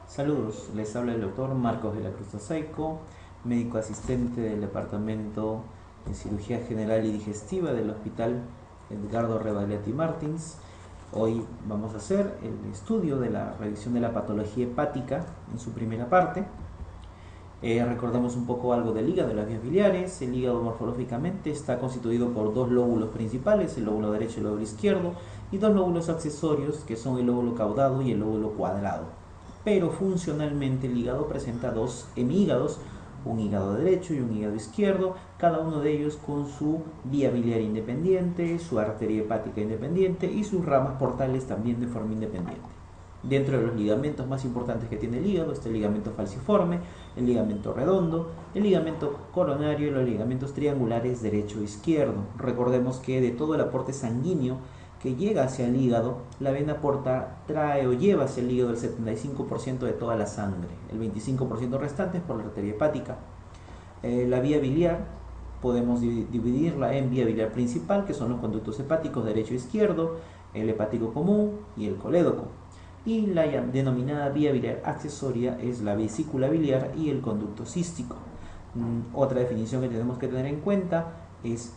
Saludos, les habla el doctor Marcos de la Cruz Saico, médico asistente del Departamento de Cirugía General y Digestiva del Hospital Edgardo Rebagliati Martins. Hoy vamos a hacer el estudio de la revisión de la patología hepática en su primera parte. Recordemos un poco algo del hígado, de las vías biliares. El hígado morfológicamente está constituido por dos lóbulos principales, el lóbulo derecho y el lóbulo izquierdo, y dos lóbulos accesorios que son el lóbulo caudado y el lóbulo cuadrado. Pero funcionalmente el hígado presenta dos hemígados, un hígado derecho y un hígado izquierdo, cada uno de ellos con su vía biliar independiente, su arteria hepática independiente y sus ramas portales también de forma independiente. Dentro de los ligamentos más importantes que tiene el hígado está el ligamento falciforme, el ligamento redondo, el ligamento coronario y los ligamentos triangulares derecho e izquierdo. Recordemos que de todo el aporte sanguíneo que llega hacia el hígado, la vena porta trae o lleva hacia el hígado el 75% de toda la sangre, el 25% restante es por la arteria hepática. La vía biliar podemos dividirla en vía biliar principal, que son los conductos hepáticos derecho e izquierdo, el hepático común y el colédoco. Y la denominada vía biliar accesoria es la vesícula biliar y el conducto cístico. Otra definición que tenemos que tener en cuenta es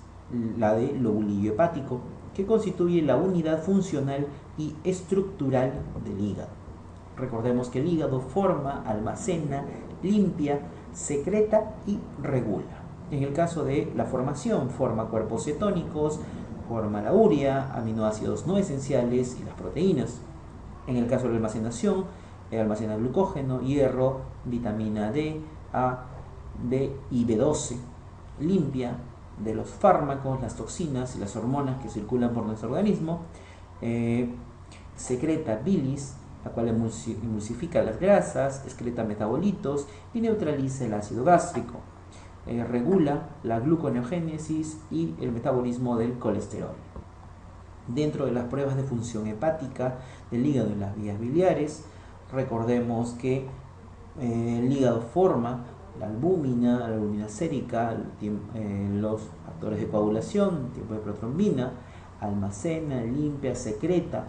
la de lobulillo hepático, que constituye la unidad funcional y estructural del hígado. Recordemos que el hígado forma, almacena, limpia, secreta y regula. En el caso de la formación, forma cuerpos cetónicos, forma la urea, aminoácidos no esenciales y las proteínas. En el caso de la almacenación, almacena glucógeno, hierro, vitamina D, A, B y B12. Limpia de los fármacos, las toxinas y las hormonas que circulan por nuestro organismo. Secreta bilis, la cual emulsifica las grasas, excreta metabolitos y neutraliza el ácido gástrico. Regula la gluconeogénesis y el metabolismo del colesterol. Dentro de las pruebas de función hepática del hígado y las vías biliares, recordemos que el hígado forma la albúmina sérica, los factores de coagulación, tiempo de protrombina, almacena, limpia, secreta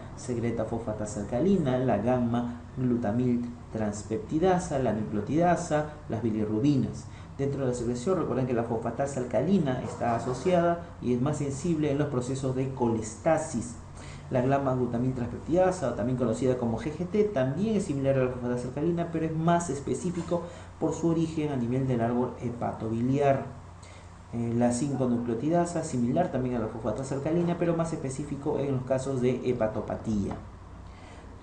fosfatasa alcalina, la gamma glutamil transpeptidasa, la nucleotidasa, las bilirrubinas. Dentro de la secreción, recuerden que la fosfatasa alcalina está asociada y es más sensible en los procesos de colestasis. La gamma glutamil transpeptidasa, también conocida como GGT, también es similar a la fosfatasa alcalina, pero es más específico por su origen a nivel del árbol hepatobiliar. La 5-nucleotidasa, similar también a la fosfatasa alcalina, pero más específico en los casos de hepatopatía.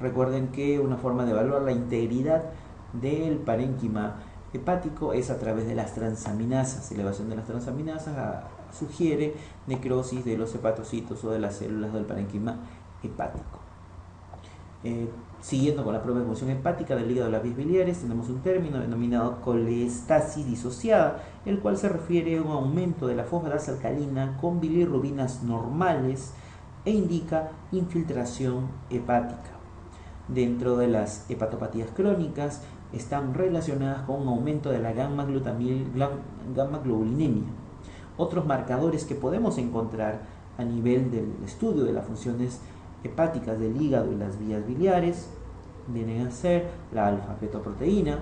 Recuerden que una forma de evaluar la integridad del parénquima hepático es a través de las transaminasas. Elevación de las transaminasas sugiere necrosis de los hepatocitos o de las células del parénquima hepático. Siguiendo con la prueba de función hepática del hígado de las vías biliares, tenemos un término denominado colestasis disociada, el cual se refiere a un aumento de la fosfatasa alcalina con bilirrubinas normales e indica infiltración hepática. Dentro de las hepatopatías crónicas están relacionadas con un aumento de la gamma globulinemia. Otros marcadores que podemos encontrar a nivel del estudio de las funciones hepáticas del hígado y las vías biliares vienen a ser la alfa-fetoproteína,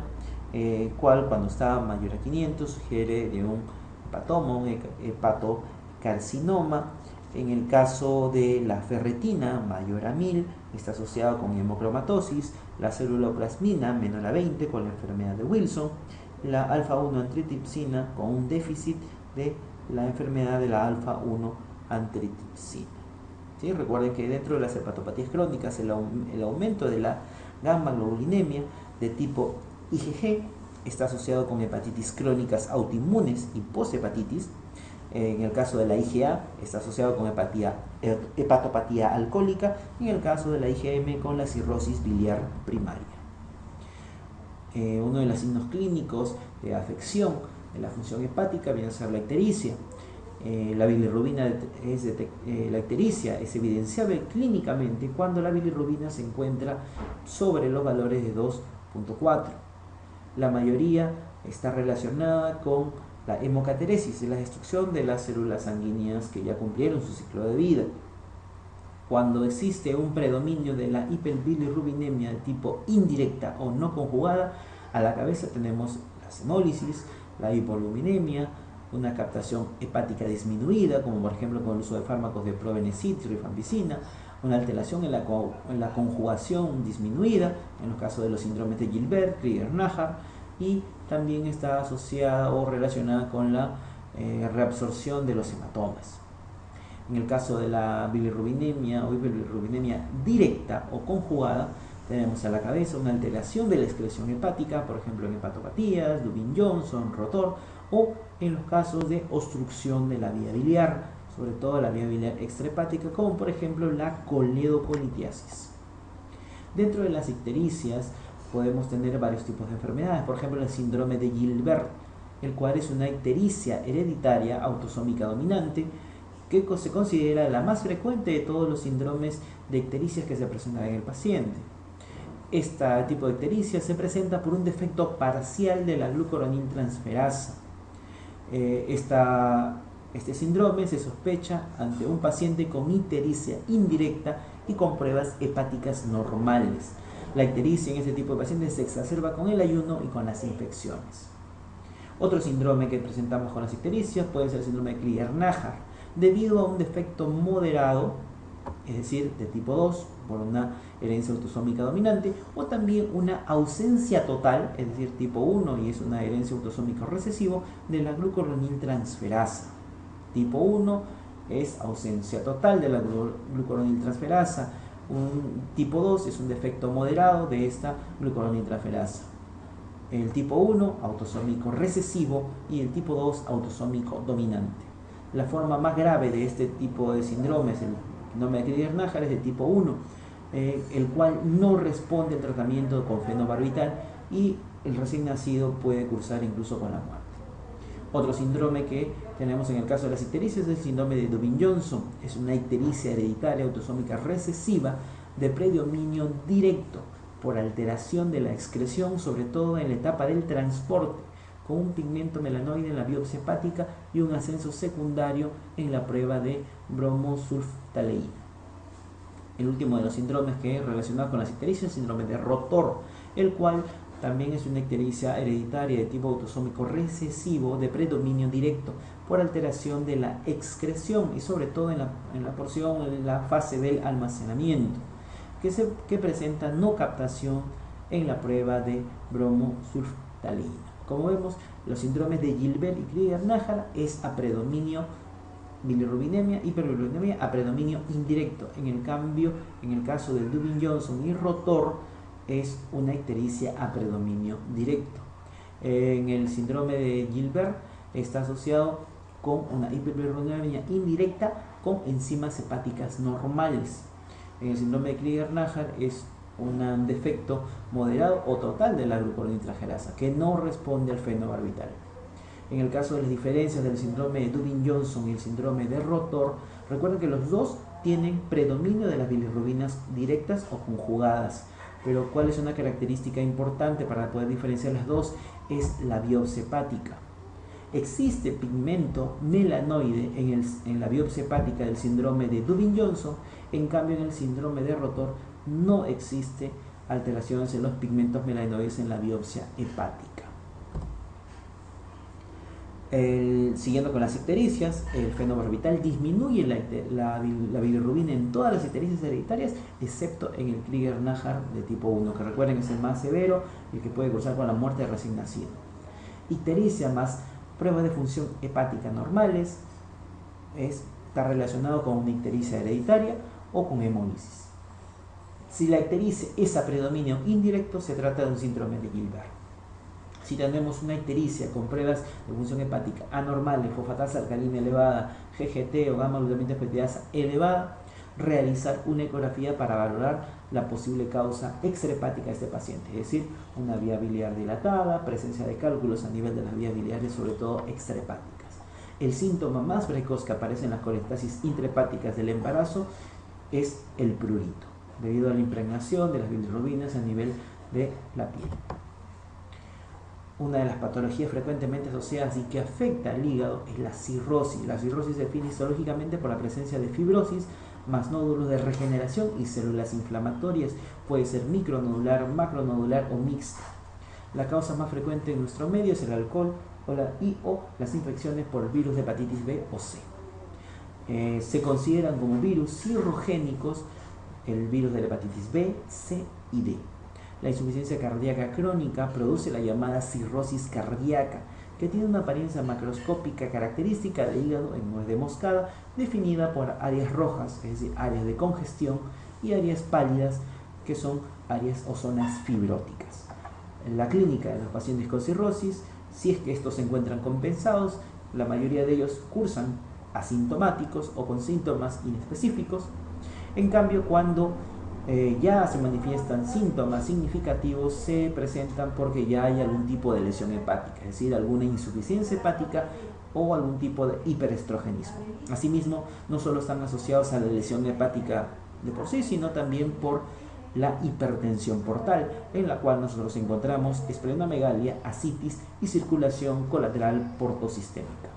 cual cuando está mayor a 500 sugiere de un hepatoma, un hepatocarcinoma. En el caso de la ferretina mayor a 1000 está asociado con hemocromatosis, la ceruloplasmina menor a 20 con la enfermedad de Wilson, la alfa-1 antitripsina con un déficit de la enfermedad de la alfa-1 antitripsina. ¿Sí? Recuerden que dentro de las hepatopatías crónicas el aumento de la gamma globulinemia de tipo IgG está asociado con hepatitis crónicas autoinmunes y poshepatitis. En el caso de la IgA está asociado con hepatopatía alcohólica y en el caso de la IgM con la cirrosis biliar primaria. Uno de los signos clínicos de afección de la función hepática viene a ser la ictericia. La bilirrubina la ictericia es evidenciable clínicamente cuando la bilirrubina se encuentra sobre los valores de 2.4. La mayoría está relacionada con la hemocateresis, la destrucción de las células sanguíneas que ya cumplieron su ciclo de vida. Cuando existe un predominio de la hiperbilirrubinemia de tipo indirecta o no conjugada, a la cabeza tenemos la hemólisis, la hipoluminemia, una captación hepática disminuida, como por ejemplo con el uso de fármacos de probenecid, rifampicina, una alteración en la conjugación disminuida, en los casos de los síndromes de Gilbert, Krieger-Najjar, y también está asociada o relacionada con la reabsorción de los hematomas. En el caso de la bilirrubinemia o hiperbilirrubinemia directa o conjugada, tenemos a la cabeza una alteración de la excreción hepática, por ejemplo en hepatopatías, Dubin-Johnson, rotor, o en los casos de obstrucción de la vía biliar, sobre todo la vía biliar extrahepática, como por ejemplo la coledocolitiasis. Dentro de las ictericias podemos tener varios tipos de enfermedades, por ejemplo el síndrome de Gilbert, el cual es una ictericia hereditaria autosómica dominante, que se considera la más frecuente de todos los síndromes de ictericias que se presentan en el paciente. Este tipo de ictericia se presenta por un defecto parcial de la glucuroniltransferasa. Este síndrome se sospecha ante un paciente con ictericia indirecta y con pruebas hepáticas normales. La ictericia en este tipo de pacientes se exacerba con el ayuno y con las infecciones. Otro síndrome que presentamos con las ictericias puede ser el síndrome de Krieger-Najjar, debido a un defecto moderado, es decir, de tipo 2, por una herencia autosómica dominante, o también una ausencia total, es decir, tipo 1, y es una herencia autosómica recesivo, de la glucuroniltransferasa. Tipo 1 es ausencia total de la glucuroniltransferasa. Un tipo 2 es un defecto moderado de esta glucuroniltransferasa. El tipo 1, autosómico recesivo, y el tipo 2, autosómico dominante. La forma más grave de este tipo de síndromes, el síndrome de Krieger-Najjar, es de tipo 1, el cual no responde al tratamiento con fenobarbital y el recién nacido puede cursar incluso con la muerte. Otro síndrome que tenemos en el caso de las ictericias es el síndrome de Dubin-Johnson. Es una ictericia hereditaria autosómica recesiva de predominio directo por alteración de la excreción, sobre todo en la etapa del transporte, con un pigmento melanoide en la biopsia hepática y un ascenso secundario en la prueba de bromosulftaleína. El último de los síndromes que es relacionado con las ictericias es el síndrome de Rotor, el cual también es una ictericia hereditaria de tipo autosómico recesivo de predominio directo por alteración de la excreción y sobre todo en la fase del almacenamiento, que presenta no captación en la prueba de bromosulftaleína. Como vemos, los síndromes de Gilbert y Krieger-Najjar es a predominio bilirrubinemia, hiperbilirrubinemia a predominio indirecto. En el cambio, en el caso del Dubin-Johnson y Rotor, es una ictericia a predominio directo. En el síndrome de Gilbert está asociado con una hiperbilirrubinemia indirecta con enzimas hepáticas normales. En el síndrome de Krieger-Najjar es un defecto moderado o total de la glucuroniltransferasa que no responde al fenobarbital. En el caso de las diferencias del síndrome de Dubin-Johnson y el síndrome de Rotor, recuerden que los dos tienen predominio de las bilirrubinas directas o conjugadas, pero ¿cuál es una característica importante para poder diferenciar las dos? Es la biopsia hepática. Existe pigmento melanoide en la biopsia hepática del síndrome de Dubin-Johnson, en cambio en el síndrome de Rotor no existe alteraciones en los pigmentos melanoides en la biopsia hepática. Siguiendo con las ictericias, el fenobarbital disminuye la bilirrubina en todas las ictericias hereditarias, excepto en el Krieger-Najjar de tipo 1, que recuerden es el más severo y el que puede cursar con la muerte de recién nacido. Ictericia más pruebas de función hepática normales está relacionado con una ictericia hereditaria o con hemólisis. Si la ictericia es a predominio indirecto, se trata de un síndrome de Gilbert. Si tenemos una ictericia con pruebas de función hepática anormales, fosfatasa alcalina elevada, GGT o gamma-glutamina peptidasa elevada, realizar una ecografía para valorar la posible causa extrahepática de este paciente, es decir, una vía biliar dilatada, presencia de cálculos a nivel de las vías biliares, sobre todo extrahepáticas. El síntoma más precoz que aparece en las colestasis intrahepáticas del embarazo es el prurito, debido a la impregnación de las bilirrubinas a nivel de la piel. Una de las patologías frecuentemente asociadas y que afecta al hígado es la cirrosis. La cirrosis se define histológicamente por la presencia de fibrosis más nódulos de regeneración y células inflamatorias. Puede ser micronodular, macronodular o mixta. La causa más frecuente en nuestro medio es el alcohol o las infecciones por el virus de hepatitis B o C. Se consideran como virus cirrogénicos el virus de la hepatitis B, C y D. La insuficiencia cardíaca crónica produce la llamada cirrosis cardíaca, que tiene una apariencia macroscópica característica del hígado en nuez de moscada, definida por áreas rojas, es decir, áreas de congestión, y áreas pálidas, que son áreas o zonas fibróticas. En la clínica de los pacientes con cirrosis, si es que estos se encuentran compensados, la mayoría de ellos cursan asintomáticos o con síntomas inespecíficos. En cambio, cuando ya se manifiestan síntomas significativos, se presentan porque ya hay algún tipo de lesión hepática, es decir, alguna insuficiencia hepática o algún tipo de hiperestrogenismo. Asimismo, no solo están asociados a la lesión hepática de por sí, sino también por la hipertensión portal, en la cual nosotros encontramos esplenomegalia, ascitis y circulación colateral portosistémica.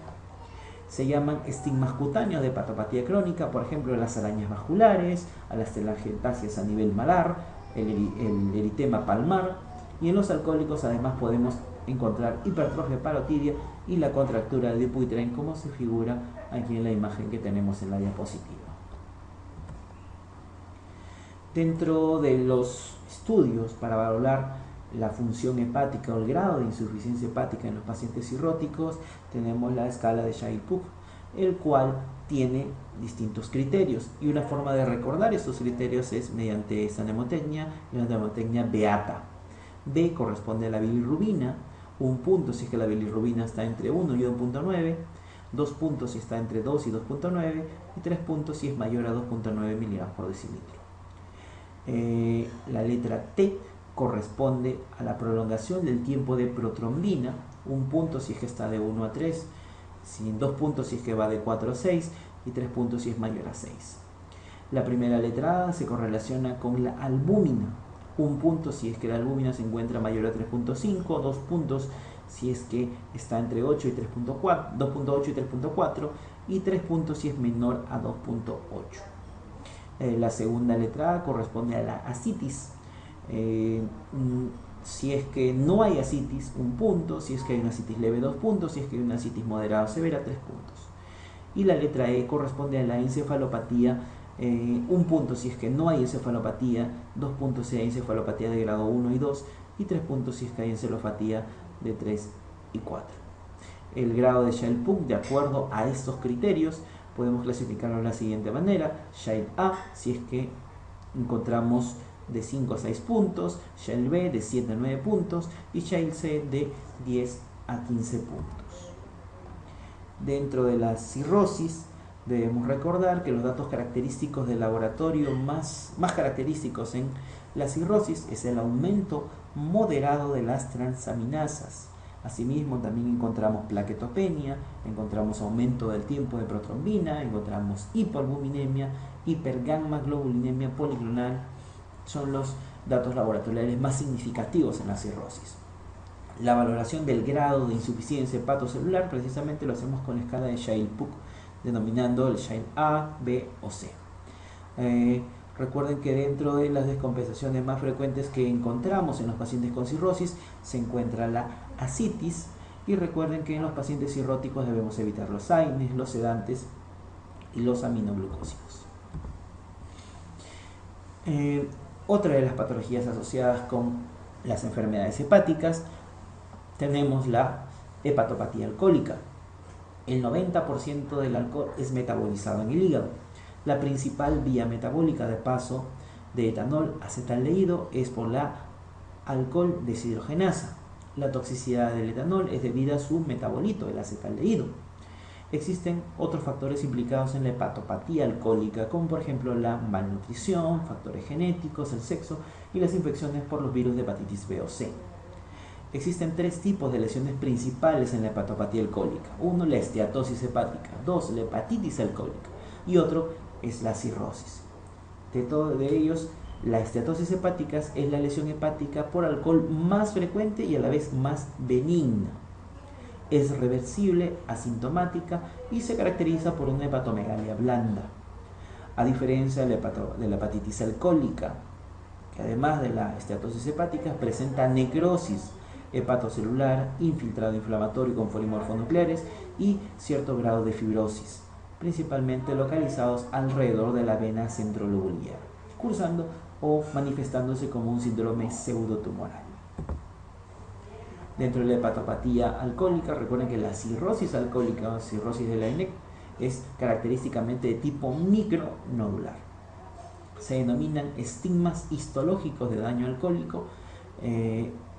Se llaman estigmas cutáneos de hepatopatía crónica, por ejemplo, las arañas vasculares, a las telangiectasias a nivel malar, el eritema palmar, y en los alcohólicos además podemos encontrar hipertrofia parotidia y la contractura de Dupuytren, como se figura aquí en la imagen que tenemos en la diapositiva. Dentro de los estudios para valorar la función hepática o el grado de insuficiencia hepática en los pacientes cirróticos, tenemos la escala de Child-Pugh, el cual tiene distintos criterios, y una forma de recordar estos criterios es mediante esta mnemotecnia, la mnemotecnia beata. B corresponde a la bilirrubina, 1 punto si es que la bilirrubina está entre 1 y 1.9, 2 puntos si está entre 2 y 2.9, y 3 puntos si es mayor a 2.9 mg por decilitro. La letra T corresponde a la prolongación del tiempo de protrombina, 1 punto si es que está de 1 a 3, 2 puntos si es que va de 4 a 6 y 3 puntos si es mayor a 6. La primera letra A se correlaciona con la albúmina, 1 punto si es que la albúmina se encuentra mayor a 3.5, 2 puntos si es que está entre 8 y 3.4, 2.8 y 3.4 y 3 puntos si es menor a 2.8. La segunda letra A corresponde a la ascitis. Si es que no hay ascitis, 1 punto, si es que hay una ascitis leve, 2 puntos, si es que hay una ascitis moderada o severa, 3 puntos. Y la letra E corresponde a la encefalopatía, 1 punto si es que no hay encefalopatía, 2 puntos si hay encefalopatía de grado 1 y 2, y 3 puntos si es que hay encefalopatía de 3 y 4. El grado de Child-Pugh, de acuerdo a estos criterios, podemos clasificarlo de la siguiente manera: Child A, si es que encontramos de 5 a 6 puntos, Child B de 7 a 9 puntos y Child C de 10 a 15 puntos. Dentro de la cirrosis debemos recordar que los datos característicos del laboratorio más característicos en la cirrosis es el aumento moderado de las transaminasas. Asimismo, también encontramos plaquetopenia, encontramos aumento del tiempo de protrombina, encontramos hipoalbuminemia, hipergamma-globulinemia policlonal. Son los datos laboratoriales más significativos en la cirrosis. La valoración del grado de insuficiencia hepatocelular precisamente lo hacemos con la escala de Child-Pugh, denominando el Child A, B o C. Recuerden que dentro de las descompensaciones más frecuentes que encontramos en los pacientes con cirrosis se encuentra la ascitis, y recuerden que en los pacientes cirróticos debemos evitar los AINES, los sedantes y los aminoglucósidos. Otra de las patologías asociadas con las enfermedades hepáticas tenemos la hepatopatía alcohólica. El 90% del alcohol es metabolizado en el hígado. La principal vía metabólica de paso de etanol a acetaldehído es por la alcohol deshidrogenasa. La toxicidad del etanol es debida a su metabolito, el acetaldehído. Existen otros factores implicados en la hepatopatía alcohólica, como por ejemplo la malnutrición, factores genéticos, el sexo y las infecciones por los virus de hepatitis B o C. Existen 3 tipos de lesiones principales en la hepatopatía alcohólica. 1, la esteatosis hepática. 2, la hepatitis alcohólica. Y otro es la cirrosis. De ellos, la esteatosis hepática es la lesión hepática por alcohol más frecuente y a la vez más benigna. Es reversible, asintomática y se caracteriza por una hepatomegalia blanda. a diferencia de la hepatitis alcohólica, que además de la esteatosis hepática presenta necrosis hepatocelular, infiltrado inflamatorio con polimorfonucleares y cierto grado de fibrosis, principalmente localizados alrededor de la vena centrolobular, cursando o manifestándose como un síndrome pseudotumoral. Dentro de la hepatopatía alcohólica, recuerden que la cirrosis alcohólica o cirrosis de la ENEC es característicamente de tipo micronodular. Se denominan estigmas histológicos de daño alcohólico,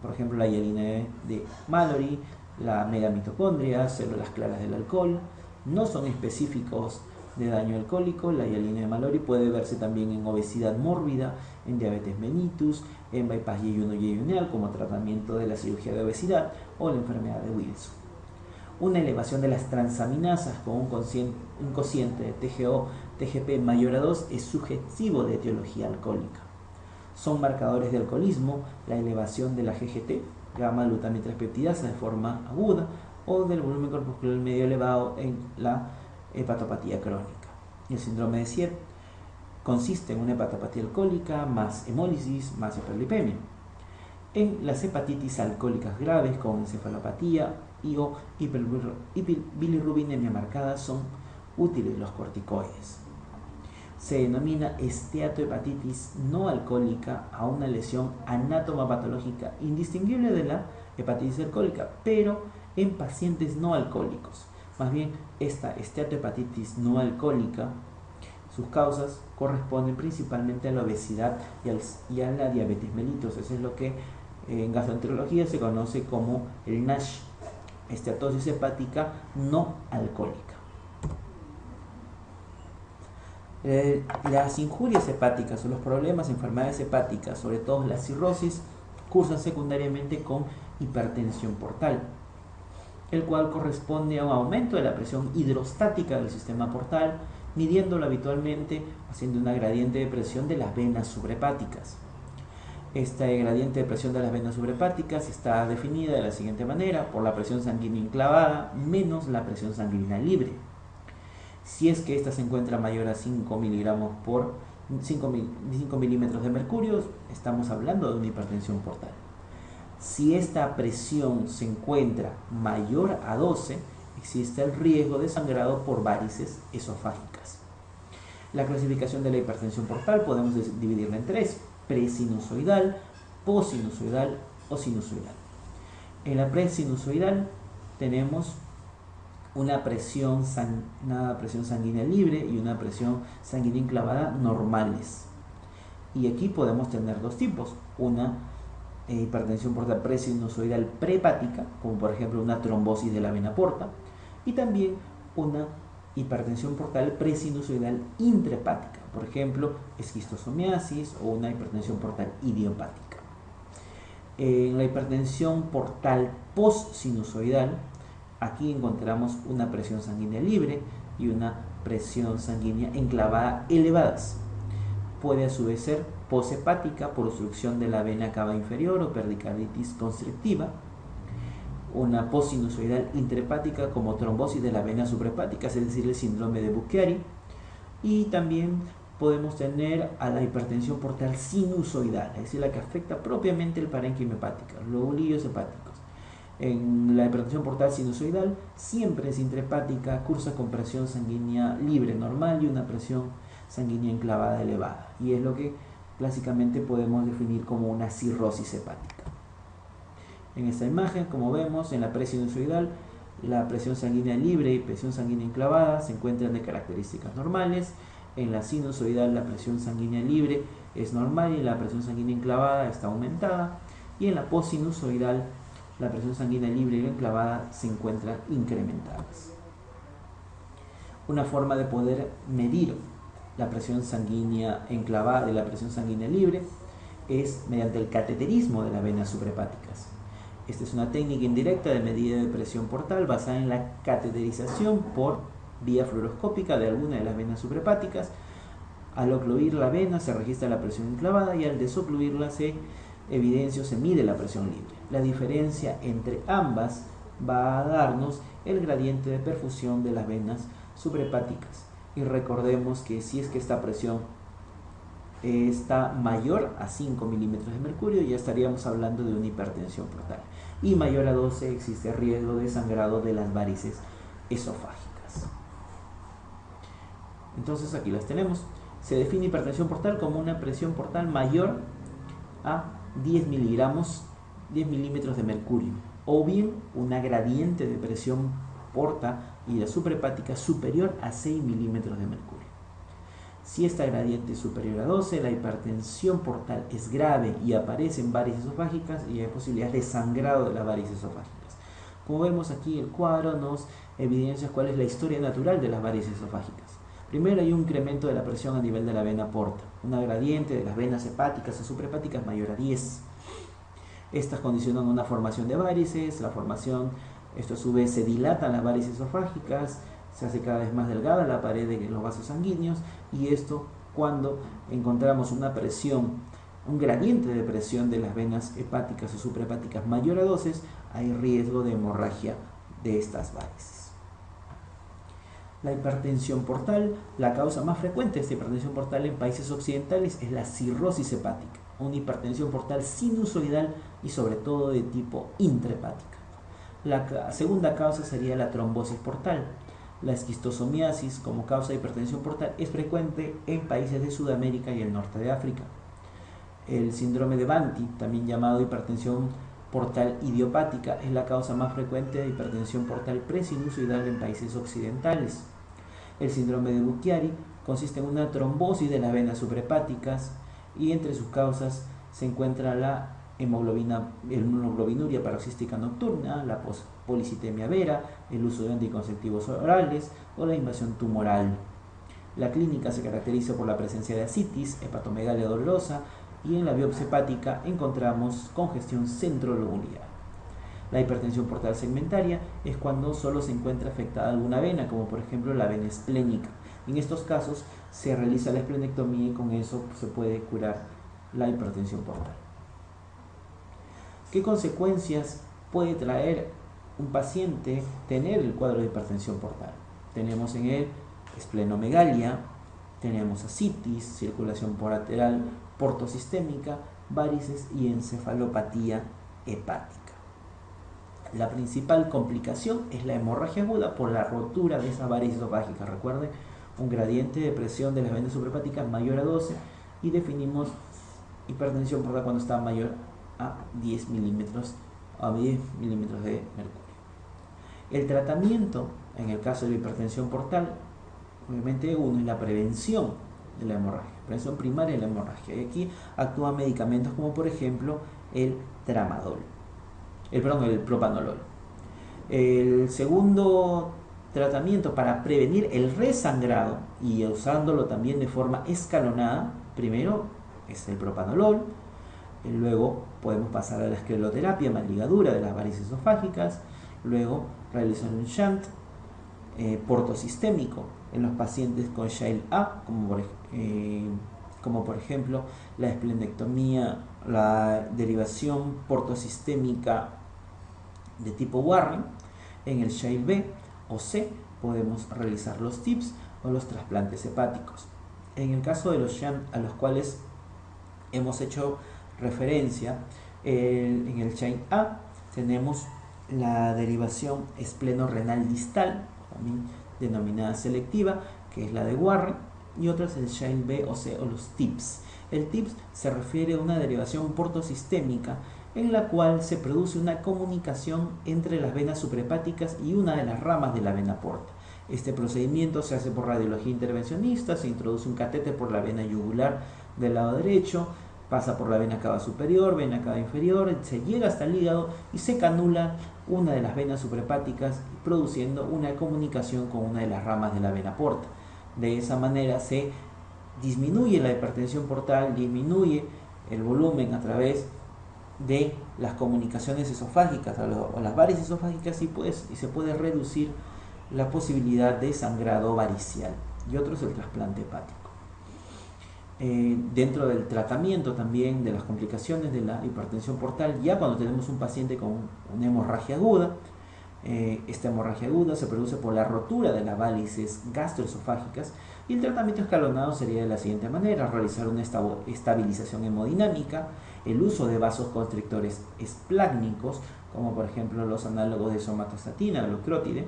por ejemplo la hialina de Mallory, la megamitocondria, células claras del alcohol. No son específicos de daño alcohólico. La hialina de Mallory puede verse también en obesidad mórbida, en diabetes mellitus, en bypass yeyuno-yeyuneal como tratamiento de la cirugía de obesidad o la enfermedad de Wilson. Una elevación de las transaminasas con un cociente de TGO-TGP mayor a 2 es sugestivo de etiología alcohólica. Son marcadores de alcoholismo la elevación de la GGT, gamma-glutamitraspeptidasa de forma aguda, o del volumen corpuscular medio elevado en la hepatopatía crónica. El síndrome de Siet consiste en una hepatopatía alcohólica más hemólisis más hiperlipemia. En las hepatitis alcohólicas graves con encefalopatía o hiperbilirrubinemia marcada son útiles los corticoides. Se denomina esteatohepatitis no alcohólica a una lesión anatomopatológica indistinguible de la hepatitis alcohólica, pero en pacientes no alcohólicos. Más bien, esta esteatohepatitis no alcohólica, sus causas corresponden principalmente a la obesidad y a la diabetes mellitus. Eso es lo que en gastroenterología se conoce como el NASH, esteatosis hepática no alcohólica. Las injurias hepáticas o los problemas, enfermedades hepáticas, sobre todo la cirrosis, cursan secundariamente con hipertensión portal, el cual corresponde a un aumento de la presión hidrostática del sistema portal, midiéndolo habitualmente haciendo una gradiente de presión de las venas subrahepáticas. Esta gradiente de presión de las venas subrahepáticas está definida de la siguiente manera: por la presión sanguínea enclavada menos la presión sanguínea libre. Si es que esta se encuentra mayor a 5 miligramos por 5 milímetros de mercurio, estamos hablando de una hipertensión portal. Si esta presión se encuentra mayor a 12, existe el riesgo de sangrado por varices esofágicas. La clasificación de la hipertensión portal podemos dividirla en tres: presinusoidal, posinusoidal o sinusoidal. En la presinusoidal tenemos una presión sanguínea libre y una presión sanguínea enclavada normales. Y aquí podemos tener dos tipos: una hipertensión portal presinusoidal prehepática, como por ejemplo una trombosis de la vena porta, y también una hipertensión portal presinusoidal intrahepática, por ejemplo esquistosomiasis o una hipertensión portal idiopática. En la hipertensión portal postsinusoidal, aquí encontramos una presión sanguínea libre y una presión sanguínea enclavada elevadas. Puede a su vez ser poshepática por obstrucción de la vena cava inferior o pericarditis constrictiva. Una postsinusoidal intrahepática como trombosis de la vena suprahepática, es decir, el síndrome de Buchiari. Y también podemos tener a la hipertensión portal sinusoidal, es decir, la que afecta propiamente el parénquima hepático, los lobulillos hepáticos. En la hipertensión portal sinusoidal siempre es intrahepática, cursa con presión sanguínea libre normal y una presión sanguínea enclavada elevada, y es lo que clásicamente podemos definir como una cirrosis hepática. En esta imagen, como vemos, en la presinusoidal la presión sanguínea libre y presión sanguínea enclavada se encuentran de características normales. En la sinusoidal la presión sanguínea libre es normal y la presión sanguínea enclavada está aumentada, y en la postsinusoidal la presión sanguínea libre y la enclavada se encuentran incrementadas. Una forma de poder medir la presión sanguínea enclavada y la presión sanguínea libre es mediante el cateterismo de las venas suprahepáticas. Esta es una técnica indirecta de medida de presión portal basada en la cateterización por vía fluoroscópica de alguna de las venas suprahepáticas. Al ocluir la vena se registra la presión enclavada y al desocluirla se evidencia o se mide la presión libre. La diferencia entre ambas va a darnos el gradiente de perfusión de las venas suprahepáticas. y recordemos que si es que esta presión está mayor a 5 milímetros de mercurio, ya estaríamos hablando de una hipertensión portal, y mayor a 12 existe riesgo de sangrado de las varices esofágicas. Entonces aquí las tenemos. Se define hipertensión portal como una presión portal mayor a 10 milímetros de mercurio, o bien una gradiente de presión porta y la suprahepática superior a 6 milímetros de mercurio. Si esta gradiente es superior a 12, la hipertensión portal es grave y aparece en varices esofágicas y hay posibilidad de sangrado de las varices esofágicas. Como vemos aquí, el cuadro nos evidencia cuál es la historia natural de las varices esofágicas. Primero, hay un incremento de la presión a nivel de la vena porta, una gradiente de las venas hepáticas o suprahepáticas mayor a 10. Estas condicionan una formación de varices. La formación, esto a su vez se dilatan las varices esofágicas, se hace cada vez más delgada la pared de los vasos sanguíneos, y esto cuando encontramos una presión, un gradiente de presión de las venas hepáticas o suprahepáticas mayor a 12, hay riesgo de hemorragia de estas varices. La hipertensión portal, la causa más frecuente de esta hipertensión portal en países occidentales es la cirrosis hepática, una hipertensión portal sinusoidal y sobre todo de tipo intrahepática. La segunda causa sería la trombosis portal. La esquistosomiasis como causa de hipertensión portal es frecuente en países de Sudamérica y el norte de África. El síndrome de Banti, también llamado hipertensión portal idiopática, es la causa más frecuente de hipertensión portal presinusoidal en países occidentales. El síndrome de Buchiari consiste en una trombosis de las venas suprahepáticas, y entre sus causas se encuentra la hemoglobinuria paroxística nocturna, la policitemia vera, el uso de anticonceptivos orales o la invasión tumoral. La clínica se caracteriza por la presencia de ascitis, hepatomegalia dolorosa, y en la biopsia hepática encontramos congestión centrolobular. La hipertensión portal segmentaria es cuando solo se encuentra afectada alguna vena, como por ejemplo la vena esplénica. En estos casos se realiza la esplenectomía y con eso se puede curar la hipertensión portal. ¿Qué consecuencias puede traer un paciente tener el cuadro de hipertensión portal? Tenemos en él esplenomegalia, tenemos ascitis, circulación porlateral portosistémica, varices y encefalopatía hepática. La principal complicación es la hemorragia aguda por la rotura de esas varices esofágicas. Recuerden, un gradiente de presión de las venas suprahepáticas mayor a 12, y definimos hipertensión portal cuando está mayor a 10 milímetros de mercurio. El tratamiento en el caso de la hipertensión portal, obviamente uno es la prevención de la hemorragia, prevención primaria de la hemorragia, y aquí actúan medicamentos como por ejemplo el tramadol, el propanolol. El segundo tratamiento para prevenir el resangrado, y usándolo también de forma escalonada, primero es el propanolol, luego podemos pasar a la escleroterapia más ligadura de las varices esofágicas, luego realizar un shunt portosistémico en los pacientes con Child-A, como por ejemplo la esplenectomía, la derivación portosistémica de tipo Warren. En el Child-B o C podemos realizar los TIPS o los trasplantes hepáticos. En el caso de los shunt a los cuales hemos hecho referencia, en el Child-A tenemos la derivación esplenorenal distal, también denominada selectiva, que es la de Warren, y otra es el Child-B o C o los TIPS. El TIPS se refiere a una derivación portosistémica en la cual se produce una comunicación entre las venas suprahepáticas y una de las ramas de la vena porta. Este procedimiento se hace por radiología intervencionista, se introduce un catéter por la vena yugular del lado derecho, pasa por la vena cava superior, vena cava inferior, se llega hasta el hígado y se canula una de las venas suprahepáticas, produciendo una comunicación con una de las ramas de la vena porta. De esa manera se disminuye la hipertensión portal, disminuye el volumen a través de las comunicaciones esofágicas o las varices esofágicas, y se puede reducir la posibilidad de sangrado varicial. Y otro es el trasplante hepático. Dentro del tratamiento también de las complicaciones de la hipertensión portal, ya cuando tenemos un paciente con una hemorragia aguda, Esta hemorragia aguda se produce por la rotura de las varices gastroesofágicas y el tratamiento escalonado sería de la siguiente manera: realizar una estabilización hemodinámica, el uso de vasos constrictores esplácnicos, como por ejemplo los análogos de somatostatina, glucrótide,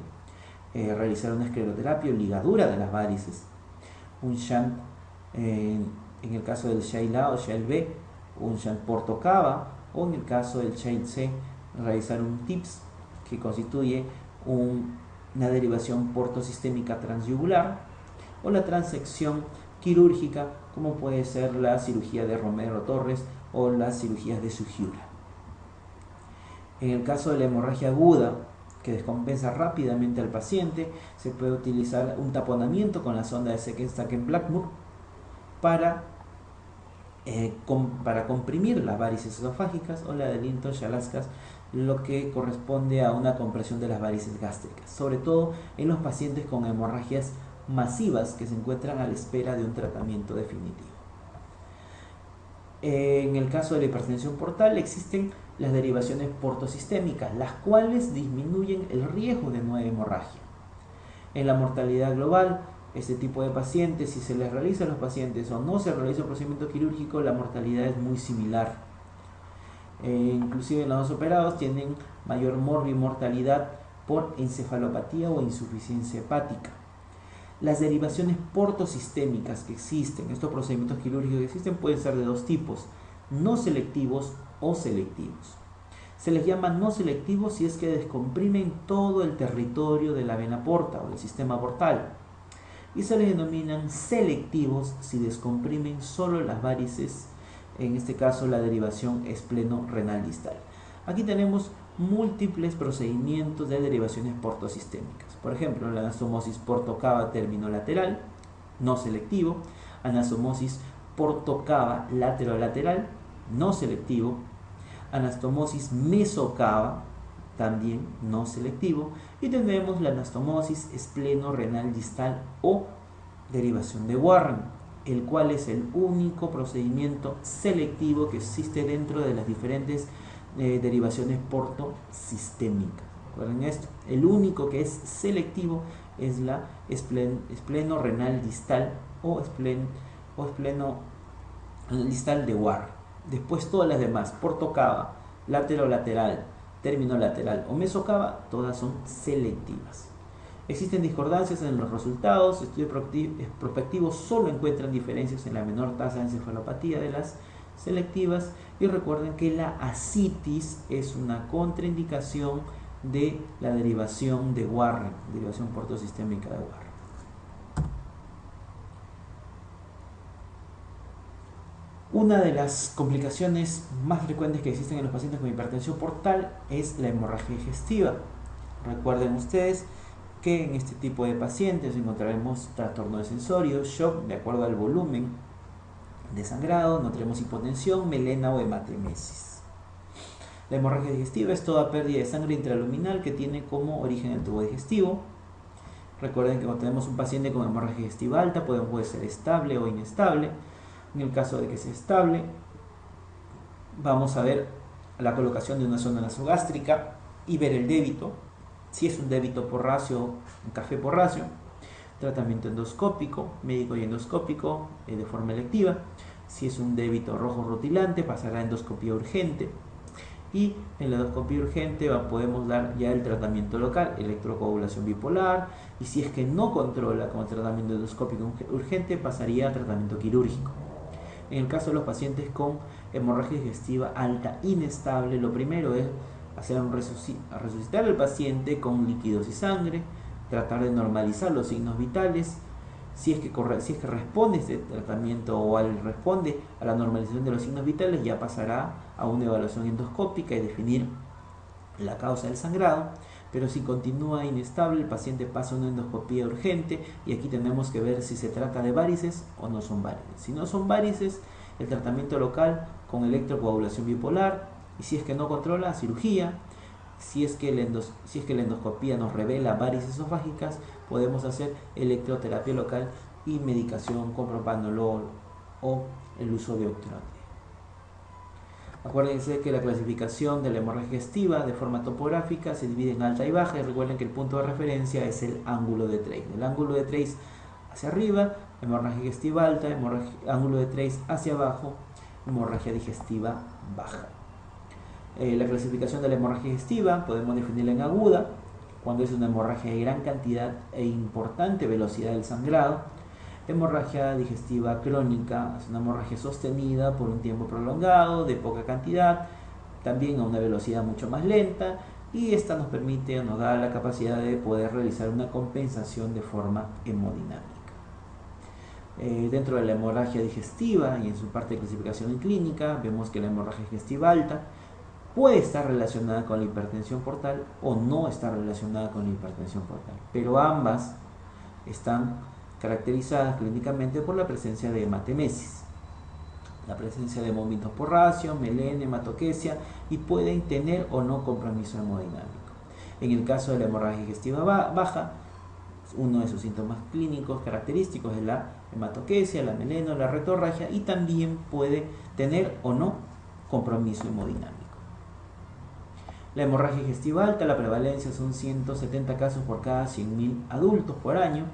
realizar una escleroterapia o ligadura de las varices, un shunt, en el caso del Child A o Child B, un shunt portocava, o en el caso del Child C, realizar un TIPS, que constituye una derivación portosistémica transyugular, o la transección quirúrgica, como puede ser la cirugía de Romero Torres o las cirugías de Sugiura. En el caso de la hemorragia aguda, que descompensa rápidamente al paciente, se puede utilizar un taponamiento con la sonda de Secken-Stacken-Blackmore para comprimir las varices esofágicas, o la de Linton-Chalaskas, lo que corresponde a una compresión de las varices gástricas, sobre todo en los pacientes con hemorragias masivas que se encuentran a la espera de un tratamiento definitivo. En el caso de la hipertensión portal existen las derivaciones portosistémicas, las cuales disminuyen el riesgo de nueva hemorragia. En la mortalidad global, este tipo de pacientes, si se les realiza a los pacientes o no se realiza un procedimiento quirúrgico, la mortalidad es muy similar. Inclusive los operados tienen mayor morbimortalidad por encefalopatía o insuficiencia hepática. Las derivaciones portosistémicas que existen, estos procedimientos quirúrgicos que existen, pueden ser de dos tipos: no selectivos o selectivos. Se les llama no selectivos si es que descomprimen todo el territorio de la vena porta o del sistema portal, y se les denominan selectivos si descomprimen solo las varices, en este caso la derivación espleno-renal distal. Aquí tenemos múltiples procedimientos de derivaciones portosistémicas. Por ejemplo, la anastomosis portocava terminolateral, no selectivo; anastomosis portocava laterolateral, no selectivo; anastomosis mesocava, también no selectivo; y tenemos la anastomosis espleno-renal distal o derivación de Warren, el cual es el único procedimiento selectivo que existe dentro de las diferentes derivaciones portosistémicas. Recuerden esto: el único que es selectivo es la espleno-renal distal o espleno distal de Warren. Después todas las demás, portocava, laterolateral, terminolateral o mesocava, todas son selectivas. Existen discordancias en los resultados. Estudios prospectivos solo encuentran diferencias en la menor tasa de encefalopatía de las selectivas, y recuerden que la ascitis es una contraindicación de la derivación de Warren, derivación portosistémica de Warren. Una de las complicaciones más frecuentes que existen en los pacientes con hipertensión portal es la hemorragia digestiva. Recuerden ustedes que en este tipo de pacientes encontraremos trastorno de sensorio, shock de acuerdo al volumen de sangrado, notaremos hipotensión, melena o hematemesis. La hemorragia digestiva es toda pérdida de sangre intraluminal que tiene como origen el tubo digestivo. Recuerden que cuando tenemos un paciente con hemorragia digestiva alta puede ser estable o inestable. En el caso de que sea estable, vamos a ver la colocación de una sonda nasogástrica y ver el débito. Si es un débito por ratio, un café por ratio, tratamiento endoscópico, médico y endoscópico de forma electiva. Si es un débito rojo rutilante, pasará a endoscopía urgente. Y en la endoscopía urgente podemos dar ya el tratamiento local, electrocoagulación bipolar. Y si es que no controla con el tratamiento endoscópico urgente, pasaría a tratamiento quirúrgico. En el caso de los pacientes con hemorragia digestiva alta inestable, lo primero es resucitar al paciente con líquidos y sangre, tratar de normalizar los signos vitales. Si es que responde este tratamiento o responde a la normalización de los signos vitales, ya pasará a una evaluación endoscópica y definir la causa del sangrado. Pero si continúa inestable, el paciente pasa a una endoscopía urgente, y aquí tenemos que ver si se trata de varices o no son varices. Si no son varices, el tratamiento local con electrocoagulación bipolar, y si es que no controla, cirugía. Si es que la endoscopía nos revela varices esofágicas, podemos hacer electroterapia local y medicación con propanolol o el uso de octreotide. Acuérdense que la clasificación de la hemorragia digestiva de forma topográfica se divide en alta y baja, y recuerden que el punto de referencia es el ángulo de Treis. El ángulo de Treis hacia arriba, hemorragia digestiva alta; ángulo de Treis hacia abajo, hemorragia digestiva baja. La clasificación de la hemorragia digestiva podemos definirla en aguda, cuando es una hemorragia de gran cantidad e importante velocidad del sangrado. Hemorragia digestiva crónica es una hemorragia sostenida por un tiempo prolongado, de poca cantidad, también a una velocidad mucho más lenta, y esta nos permite o nos da la capacidad de poder realizar una compensación de forma hemodinámica. Dentro de la hemorragia digestiva y en su parte de clasificación en clínica, vemos que la hemorragia digestiva alta puede estar relacionada con la hipertensión portal o no está relacionada con la hipertensión portal, pero ambas están caracterizadas clínicamente por la presencia de hematemesis, la presencia de vómitos por racio, melena, hematoquesia, y pueden tener o no compromiso hemodinámico. En el caso de la hemorragia digestiva baja, uno de sus síntomas clínicos característicos es la hematoquesia, la melena, la retorragia, y también puede tener o no compromiso hemodinámico. La hemorragia digestiva alta, la prevalencia son 170 casos por cada 100.000 adultos por año.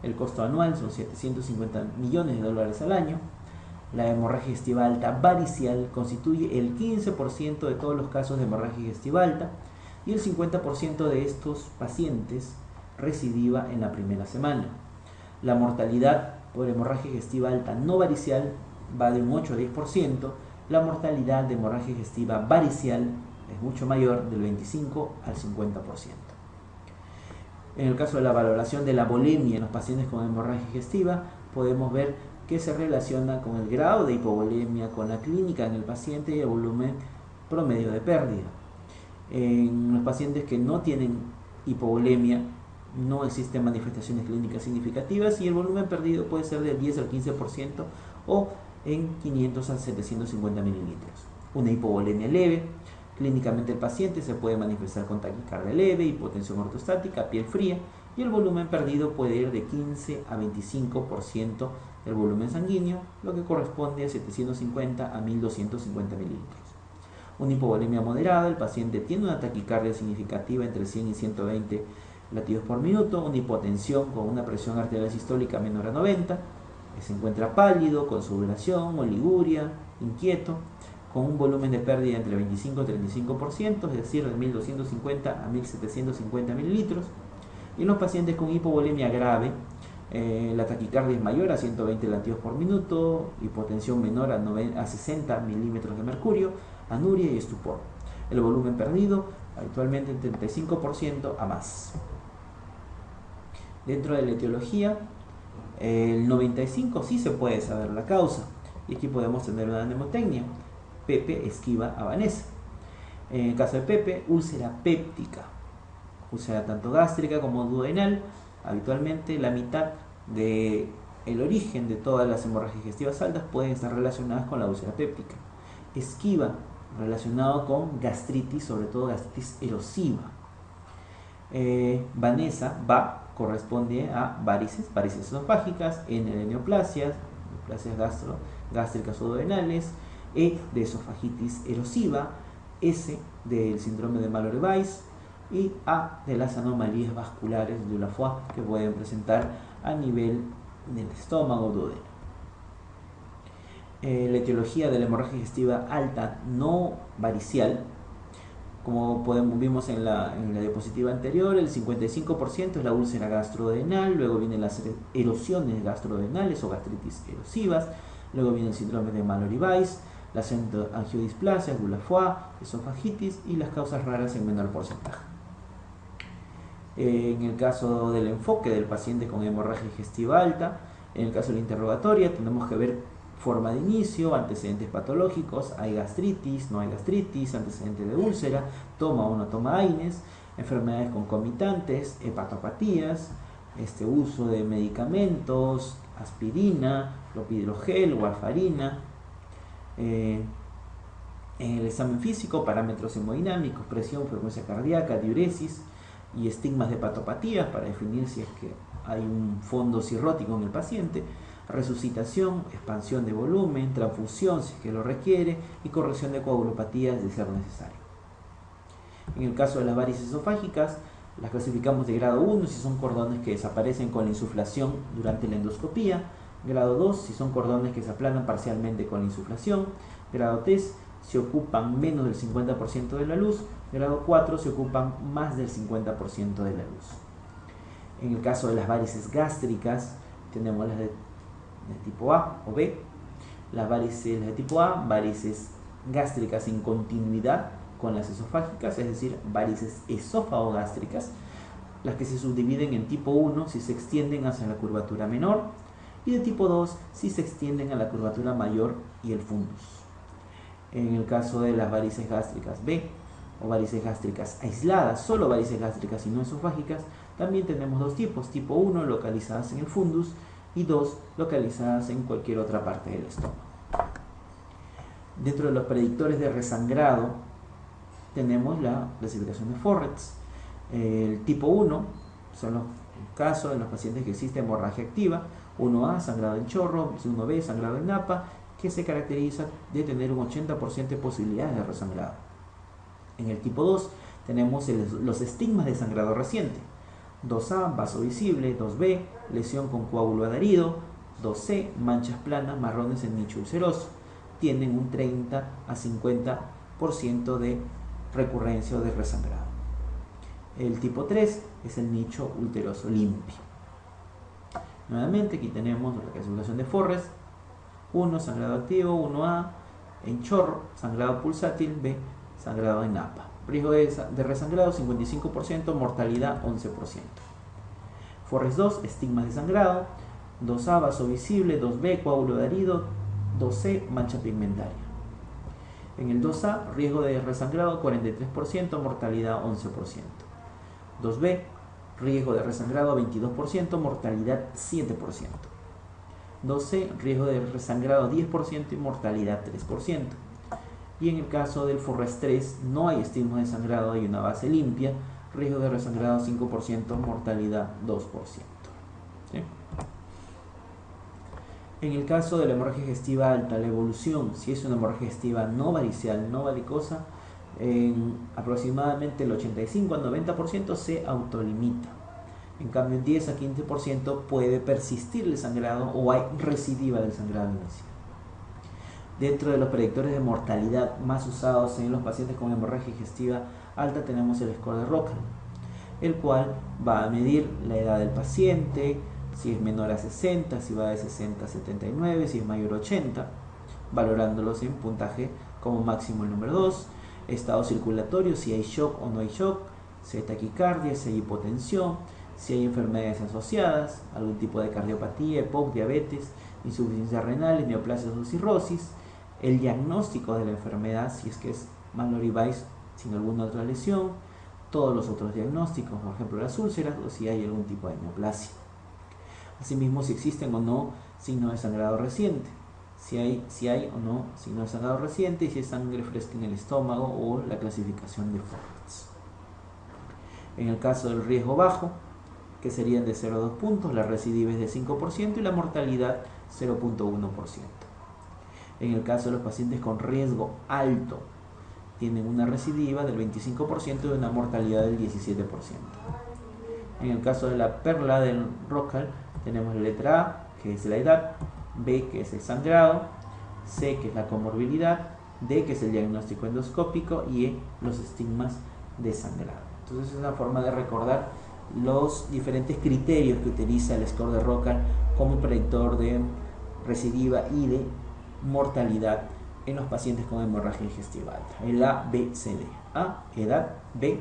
El costo anual son $750 millones al año. La hemorragia digestiva alta varicial constituye el 15% de todos los casos de hemorragia digestiva alta, y el 50% de estos pacientes recidiva en la primera semana. La mortalidad por hemorragia digestiva alta no varicial va de un 8 a 10%. La mortalidad de hemorragia digestiva varicial es mucho mayor, del 25 al 50%. En el caso de la valoración de la volemia en los pacientes con hemorragia digestiva, podemos ver que se relaciona con el grado de hipovolemia, con la clínica en el paciente y el volumen promedio de pérdida. En los pacientes que no tienen hipovolemia no existen manifestaciones clínicas significativas, y el volumen perdido puede ser del 10 al 15% o en 500 a 750 mililitros. Una hipovolemia leve, clínicamente el paciente se puede manifestar con taquicardia leve, hipotensión ortostática, piel fría, y el volumen perdido puede ir de 15 a 25% del volumen sanguíneo, lo que corresponde a 750 a 1250 mililitros. Una hipovolemia moderada, el paciente tiene una taquicardia significativa entre 100 y 120 latidos por minuto, una hipotensión con una presión arterial sistólica menor a 90, se encuentra pálido, con sudoración, oliguria, inquieto, con un volumen de pérdida entre 25 y 35%, es decir, de 1250 a 1750 mililitros. Y en los pacientes con hipovolemia grave, la taquicardia es mayor a 120 latidos por minuto, hipotensión menor a 60 milímetros de mercurio, anuria y estupor. El volumen perdido habitualmente en 35% a más. Dentro de la etiología, el 95% sí se puede saber la causa, y aquí podemos tener una mnemotecnia: Pepe esquiva a Vanessa. En el caso de Pepe, úlcera péptica, úlcera tanto gástrica como duodenal. Habitualmente la mitad del origen de todas las hemorragias digestivas altas pueden estar relacionadas con la úlcera péptica. Esquiva, relacionado con gastritis, sobre todo gastritis erosiva. Vanessa, corresponde a varices esofágicas, N de neoplasias, gástricas o duodenales, E de esofagitis erosiva, S del síndrome de Mallory-Weiss y A de las anomalías vasculares de Dulafoy que pueden presentar a nivel del estómago o duodeno. La etiología de la hemorragia digestiva alta no varicial, como vimos en la diapositiva anterior, el 55% es la úlcera gastrodenal, luego vienen las erosiones gastrodenales o gastritis erosivas, luego viene el síndrome de Mallory-Weiss, las angiodisplasias, Dulafoy, esofagitis y las causas raras en menor porcentaje. En el caso del enfoque del paciente con hemorragia digestiva alta, en el caso de la interrogatoria tenemos que ver forma de inicio, antecedentes patológicos, hay gastritis, no hay gastritis, antecedente de úlcera, toma o no toma AINES, enfermedades concomitantes, hepatopatías, uso de medicamentos, aspirina, clopidogrel, warfarina. En el examen físico, parámetros hemodinámicos, presión, frecuencia cardíaca, diuresis y estigmas de hepatopatías para definir si es que hay un fondo cirrótico en el paciente. resucitación, expansión de volumen, transfusión si es que lo requiere y corrección de coagulopatías de ser necesario. En el caso de las varices esofágicas, las clasificamos de grado 1 si son cordones que desaparecen con la insuflación durante la endoscopía, grado 2 si son cordones que se aplanan parcialmente con la insuflación, grado 3 si ocupan menos del 50% de la luz, grado 4 si ocupan más del 50% de la luz. En el caso de las varices gástricas, tenemos las de tipo A o B. Las varices de tipo A, varices gástricas en continuidad con las esofágicas, es decir, varices esófago-gástricas, las que se subdividen en tipo 1 si se extienden hacia la curvatura menor y de tipo 2 si se extienden a la curvatura mayor y el fundus. En el caso de las varices gástricas B o varices gástricas aisladas, solo varices gástricas y no esofágicas, también tenemos dos tipos, tipo 1 localizadas en el fundus y 2 localizadas en cualquier otra parte del estómago. Dentro de los predictores de resangrado tenemos la clasificación de Forrest. El tipo 1 son los casos de los pacientes que existe hemorragia activa, 1A sangrado en chorro, 1B sangrado en napa, que se caracteriza de tener un 80% de posibilidades de resangrado. En el tipo 2 tenemos los estigmas de sangrado reciente, 2A vaso visible, 2B lesión con coágulo adherido, 2C manchas planas marrones en nicho ulceroso, tienen un 30 a 50% de recurrencia o de resangrado. El tipo 3 es el nicho ulceroso limpio. Nuevamente aquí tenemos la clasificación de Forrest: 1 sangrado activo, 1A en chorro, sangrado pulsátil, B sangrado en napa. Riesgo de resangrado 55%, mortalidad 11%. Forrest 2, estigmas de sangrado, 2A vaso visible, 2B coágulo adherido, 2C mancha pigmentaria. En el 2A, riesgo de resangrado 43%, mortalidad 11%. 2B, riesgo de resangrado 22%, mortalidad 7%. 2C, riesgo de resangrado 10% y mortalidad 3%. Y en el caso del Forrest 3, no hay estigmas de sangrado, hay una base limpia, riesgo de resangrado 5%, mortalidad 2%. ¿Sí? En el caso de la hemorragia digestiva alta, la evolución, si es una hemorragia digestiva no varicial, no varicosa, en aproximadamente el 85 al 90% se autolimita. En cambio, en 10 a 15% puede persistir el sangrado o hay recidiva del sangrado inicial. Dentro de los predictores de mortalidad más usados en los pacientes con hemorragia digestiva alta tenemos el score de Rockall, el cual va a medir la edad del paciente, si es menor a 60, si va de 60 a 79, si es mayor a 80, valorándolos en puntaje como máximo el número 2, estado circulatorio, si hay shock o no hay shock, si hay taquicardia, si hay hipotensión, si hay enfermedades asociadas, algún tipo de cardiopatía, EPOC, diabetes, insuficiencia renal, neoplasias o cirrosis, el diagnóstico de la enfermedad, si es que es Mallory Weiss sin alguna otra lesión, todos los otros diagnósticos, por ejemplo las úlceras, o si hay algún tipo de neoplasia. Asimismo, si existen o no signos de sangrado reciente, si hay o no signos de sangrado reciente, y si hay sangre fresca en el estómago o la clasificación de Forrest. En el caso del riesgo bajo, que serían de 0 a 2 puntos, la recidiva es de 5% y la mortalidad 0.1%. En el caso de los pacientes con riesgo alto, tienen una recidiva del 25% y una mortalidad del 17%. En el caso de la perla del Rockall, tenemos la letra A, que es la edad, B, que es el sangrado, C, que es la comorbilidad, D, que es el diagnóstico endoscópico, y E, los estigmas de sangrado. Entonces es una forma de recordar los diferentes criterios que utiliza el score de Rockall como predictor de recidiva y de mortalidad en los pacientes con hemorragia digestiva alta. El A, B, C, D. A, edad, B,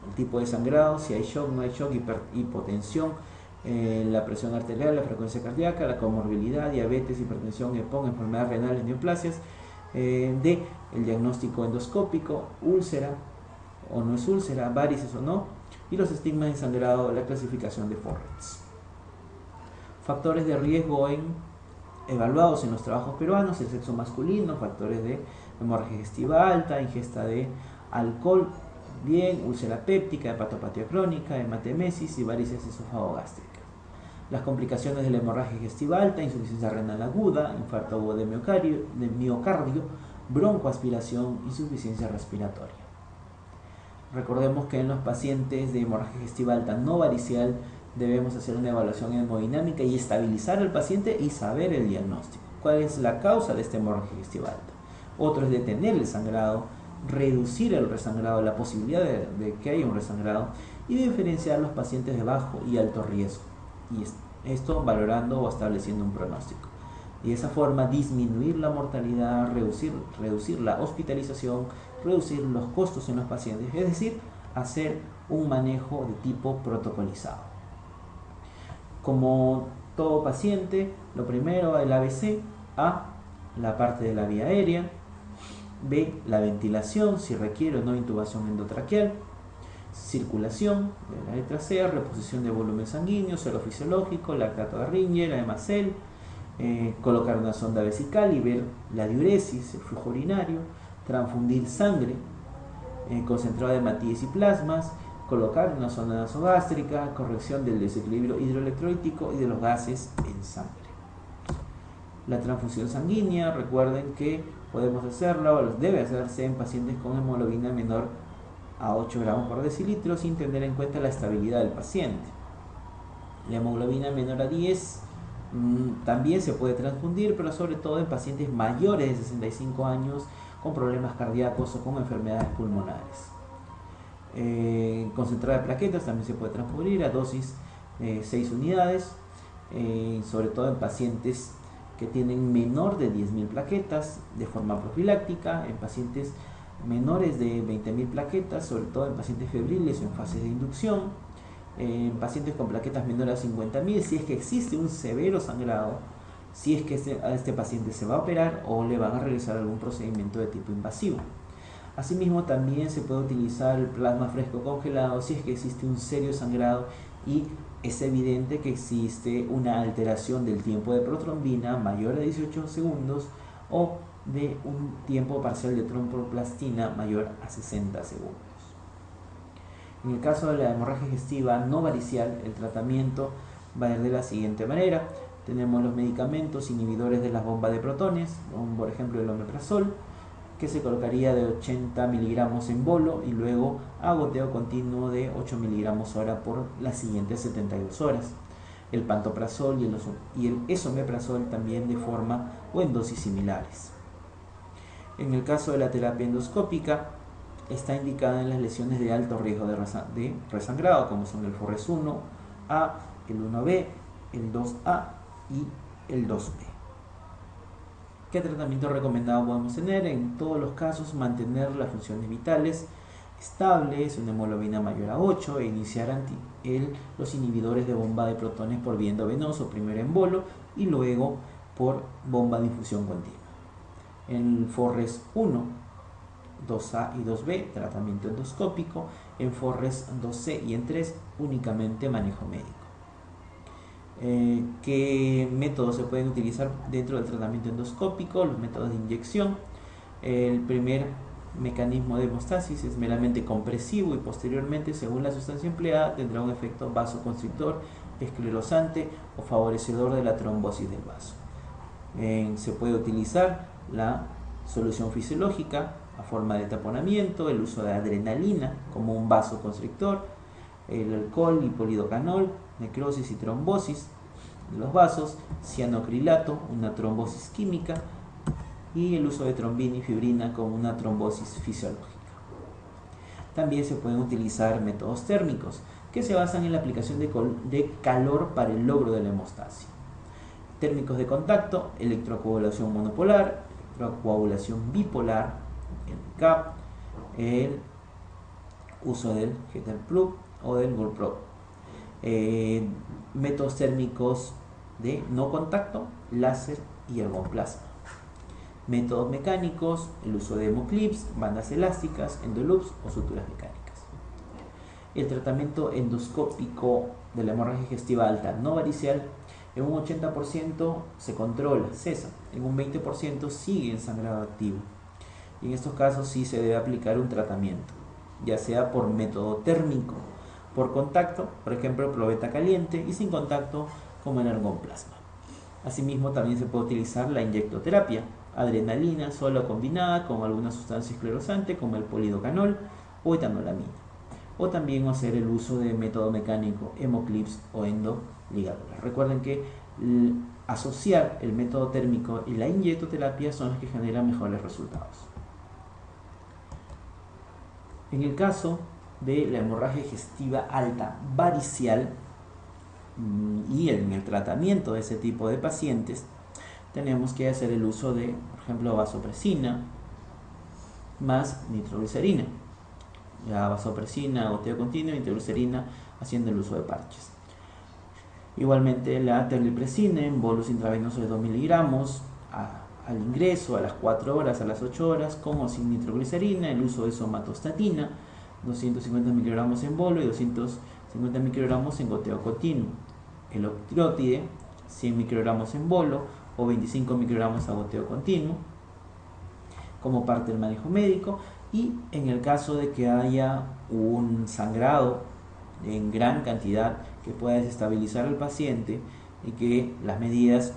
el tipo de sangrado, si hay shock, no hay shock, hipotensión, la presión arterial, la frecuencia cardíaca, la comorbilidad, diabetes, hipertensión, EPOC, enfermedades renales, neoplasias. D, el diagnóstico endoscópico, úlcera o no es úlcera, varices o no, y los estigmas de sangrado, la clasificación de Forrest. Factores de riesgo evaluados en los trabajos peruanos: el sexo masculino, factores de hemorragia digestiva alta, ingesta de alcohol, bien, úlcera péptica, hepatopatía crónica, hematemesis y varices esofágo-gástricas. Las complicaciones de la hemorragia digestiva alta, insuficiencia renal aguda, infarto agudo de miocardio, broncoaspiración, insuficiencia respiratoria. Recordemos que en los pacientes de hemorragia digestiva alta no varicial debemos hacer una evaluación hemodinámica y estabilizar al paciente y saber el diagnóstico. ¿Cuál es la causa de esta hemorragia digestiva alta? Otro es detener el sangrado, reducir el resangrado, la posibilidad de que haya un resangrado, y diferenciar los pacientes de bajo y alto riesgo, y esto valorando o estableciendo un pronóstico. Y de esa forma disminuir la mortalidad, reducir la hospitalización, reducir los costos en los pacientes, es decir, hacer un manejo de tipo protocolizado. Como todo paciente, lo primero, el ABC: A, la parte de la vía aérea; B, la ventilación, si requiere o no intubación endotraqueal; circulación, de la letra C, reposición de volumen sanguíneo, suero fisiológico, lactato de Ringer, Emacel, colocar una sonda vesical y ver la diuresis, el flujo urinario; transfundir sangre, concentrado de hematíes y plasmas; colocar una sonda nasogástrica; corrección del desequilibrio hidroelectrolítico y de los gases en sangre. La transfusión sanguínea, recuerden que podemos hacerla o debe hacerse en pacientes con hemoglobina menor a 8 gramos por decilitro, sin tener en cuenta la estabilidad del paciente. La hemoglobina menor a 10 también se puede transfundir, pero sobre todo en pacientes mayores de 65 años con problemas cardíacos o con enfermedades pulmonares. Concentrado de plaquetas también se puede transfundir a dosis 6 unidades, sobre todo en pacientes que tienen menor de 10.000 plaquetas de forma profiláctica, en pacientes menores de 20.000 plaquetas, sobre todo en pacientes febriles o en fases de inducción, en pacientes con plaquetas menores a 50.000, si es que existe un severo sangrado, si es que a este paciente se va a operar o le van a realizar algún procedimiento de tipo invasivo. Asimismo, también se puede utilizar el plasma fresco congelado si es que existe un serio sangrado y es evidente que existe una alteración del tiempo de protrombina mayor a 18 segundos o de un tiempo parcial de tromboplastina mayor a 60 segundos. En el caso de la hemorragia digestiva no varicial, el tratamiento va a ir de la siguiente manera. Tenemos los medicamentos inhibidores de las bombas de protones, por ejemplo el omeprazol, que se colocaría de 80 miligramos en bolo y luego a goteo continuo de 8 miligramos hora por las siguientes 72 horas. El pantoprazol y el esomeprazol también de forma o en dosis similares. En el caso de la terapia endoscópica, está indicada en las lesiones de alto riesgo de resangrado, como son el FORRES 1A, el 1B, el 2A y el 2B. ¿Qué tratamiento recomendado podemos tener? En todos los casos, mantener las funciones vitales estables, una hemoglobina mayor a 8, e iniciar los inhibidores de bomba de protones por vía endovenoso, primero en bolo y luego por bomba de infusión continua. En FORRES 1, 2A y 2B, tratamiento endoscópico; en FORRES 2C y en 3, únicamente manejo médico. ¿Qué métodos se pueden utilizar dentro del tratamiento endoscópico? Los métodos de inyección. El primer mecanismo de hemostasis es meramente compresivo y posteriormente, según la sustancia empleada, tendrá un efecto vasoconstrictor, esclerosante o favorecedor de la trombosis del vaso. Se puede utilizar la solución fisiológica a forma de taponamiento, el uso de adrenalina como un vasoconstrictor, el alcohol, hipolidocanol, necrosis y trombosis de los vasos, cianocrilato, una trombosis química, y el uso de trombina y fibrina como una trombosis fisiológica. También se pueden utilizar métodos térmicos que se basan en la aplicación de calor para el logro de la hemostasia. Térmicos de contacto: electrocoagulación monopolar, electrocoagulación bipolar, el CAP, el uso del Heterplug o del Bullprop. Métodos térmicos de no contacto: láser y ergoplasma. Métodos mecánicos: el uso de hemoclips, bandas elásticas, endoloops o suturas mecánicas. El tratamiento endoscópico de la hemorragia digestiva alta no varicial, en un 80% se controla, cesa, en un 20% sigue en sangrado activo. Y en estos casos sí se debe aplicar un tratamiento, ya sea por método térmico, por contacto, por ejemplo probeta caliente, y sin contacto como el argonplasma. Asimismo, también se puede utilizar la inyectoterapia, adrenalina sola o combinada con alguna sustancia esclerosante como el polidocanol o etanolamina. O también hacer el uso de método mecánico, hemoclips o endoligaduras. Recuerden que asociar el método térmico y la inyectoterapia son las que generan mejores resultados. En el caso de la hemorragia digestiva alta varicial y en el tratamiento de ese tipo de pacientes, tenemos que hacer el uso de, por ejemplo, vasopresina más nitroglicerina. La vasopresina, goteo continuo, y nitroglicerina haciendo el uso de parches. Igualmente la terlipresina en bolus intravenoso de 2 miligramos al ingreso a las 4 horas, a las 8 horas, con o sin nitroglicerina, el uso de somatostatina, 250 microgramos en bolo y 250 microgramos en goteo continuo. El octrótide, 100 microgramos en bolo o 25 microgramos a goteo continuo, como parte del manejo médico. Y en el caso de que haya un sangrado en gran cantidad que pueda desestabilizar al paciente y que las medidas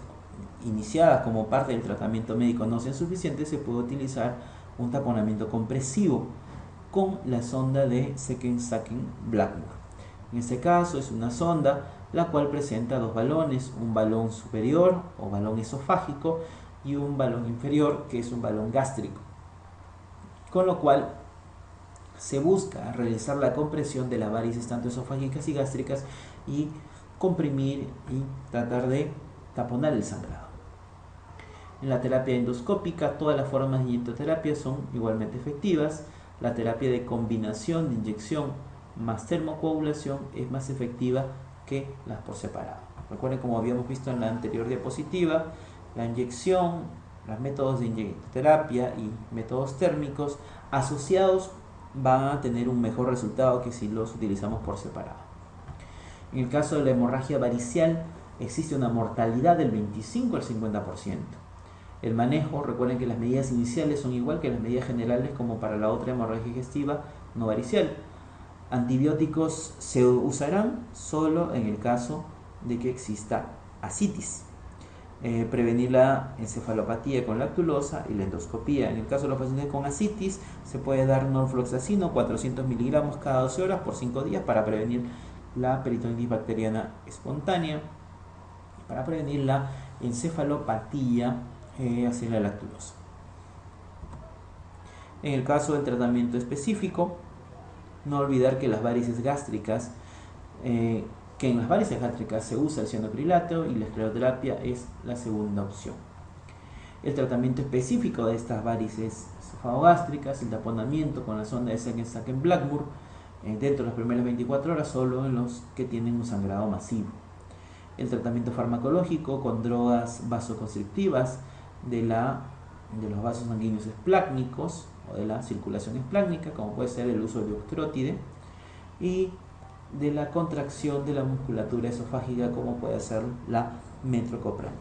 iniciadas como parte del tratamiento médico no sean suficientes, se puede utilizar un taponamiento compresivo con la sonda de Seckensacken-Blackmore. En este caso es una sonda la cual presenta dos balones, un balón superior o balón esofágico y un balón inferior que es un balón gástrico, con lo cual se busca realizar la compresión de las varices tanto esofágicas y gástricas y comprimir y tratar de taponar el sangrado. En la terapia endoscópica, todas las formas de inyectoterapia son igualmente efectivas. La terapia de combinación de inyección más termocoagulación es más efectiva que las por separado. Recuerden, como habíamos visto en la anterior diapositiva, la inyección, los métodos de inyectoterapia y métodos térmicos asociados van a tener un mejor resultado que si los utilizamos por separado. En el caso de la hemorragia varicial existe una mortalidad del 25 al 50%. El manejo, recuerden que las medidas iniciales son igual que las medidas generales como para la otra hemorragia digestiva no varicial. Antibióticos se usarán solo en el caso de que exista ascitis. Prevenir la encefalopatía con lactulosa y la endoscopía. En el caso de los pacientes con ascitis, se puede dar norfloxacino 400 miligramos cada 12 horas por 5 días para prevenir la peritonitis bacteriana espontánea, para prevenir la encefalopatía hacia la lactulosa. En el caso del tratamiento específico, no olvidar que las varices gástricas, que en las varices gástricas se usa el cianocrilato y la escleroterapia es la segunda opción. El tratamiento específico de estas varices esofagogástricas, el taponamiento con la sonda de Seckensacken-Blackmore dentro de las primeras 24 horas solo en los que tienen un sangrado masivo. El tratamiento farmacológico con drogas vasoconstrictivas de los vasos sanguíneos esplácnicos o de la circulación esplácnica, como puede ser el uso de octrótide, y de la contracción de la musculatura esofágica, como puede ser la metrocopramina.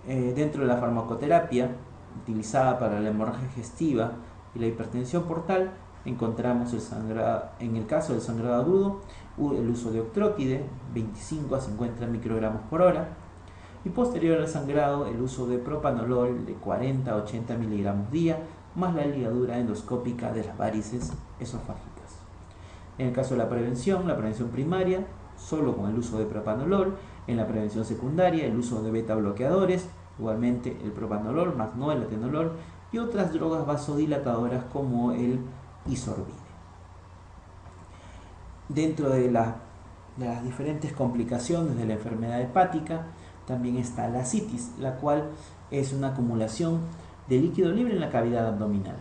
Dentro de la farmacoterapia utilizada para la hemorragia digestiva y la hipertensión portal, encontramos en el caso del sangrado agudo el uso de octrótide 25 a 50 microgramos por hora, y posterior al sangrado el uso de propanolol de 40 a 80 miligramos día, más la ligadura endoscópica de las varices esofágicas. En el caso de la prevención primaria, solo con el uso de propanolol. En la prevención secundaria, el uso de beta bloqueadores, igualmente el propanolol, más no el atenolol, y otras drogas vasodilatadoras como el isorbide. Dentro de las diferentes complicaciones de la enfermedad hepática, también está la ascitis, la cual es una acumulación de líquido libre en la cavidad abdominal.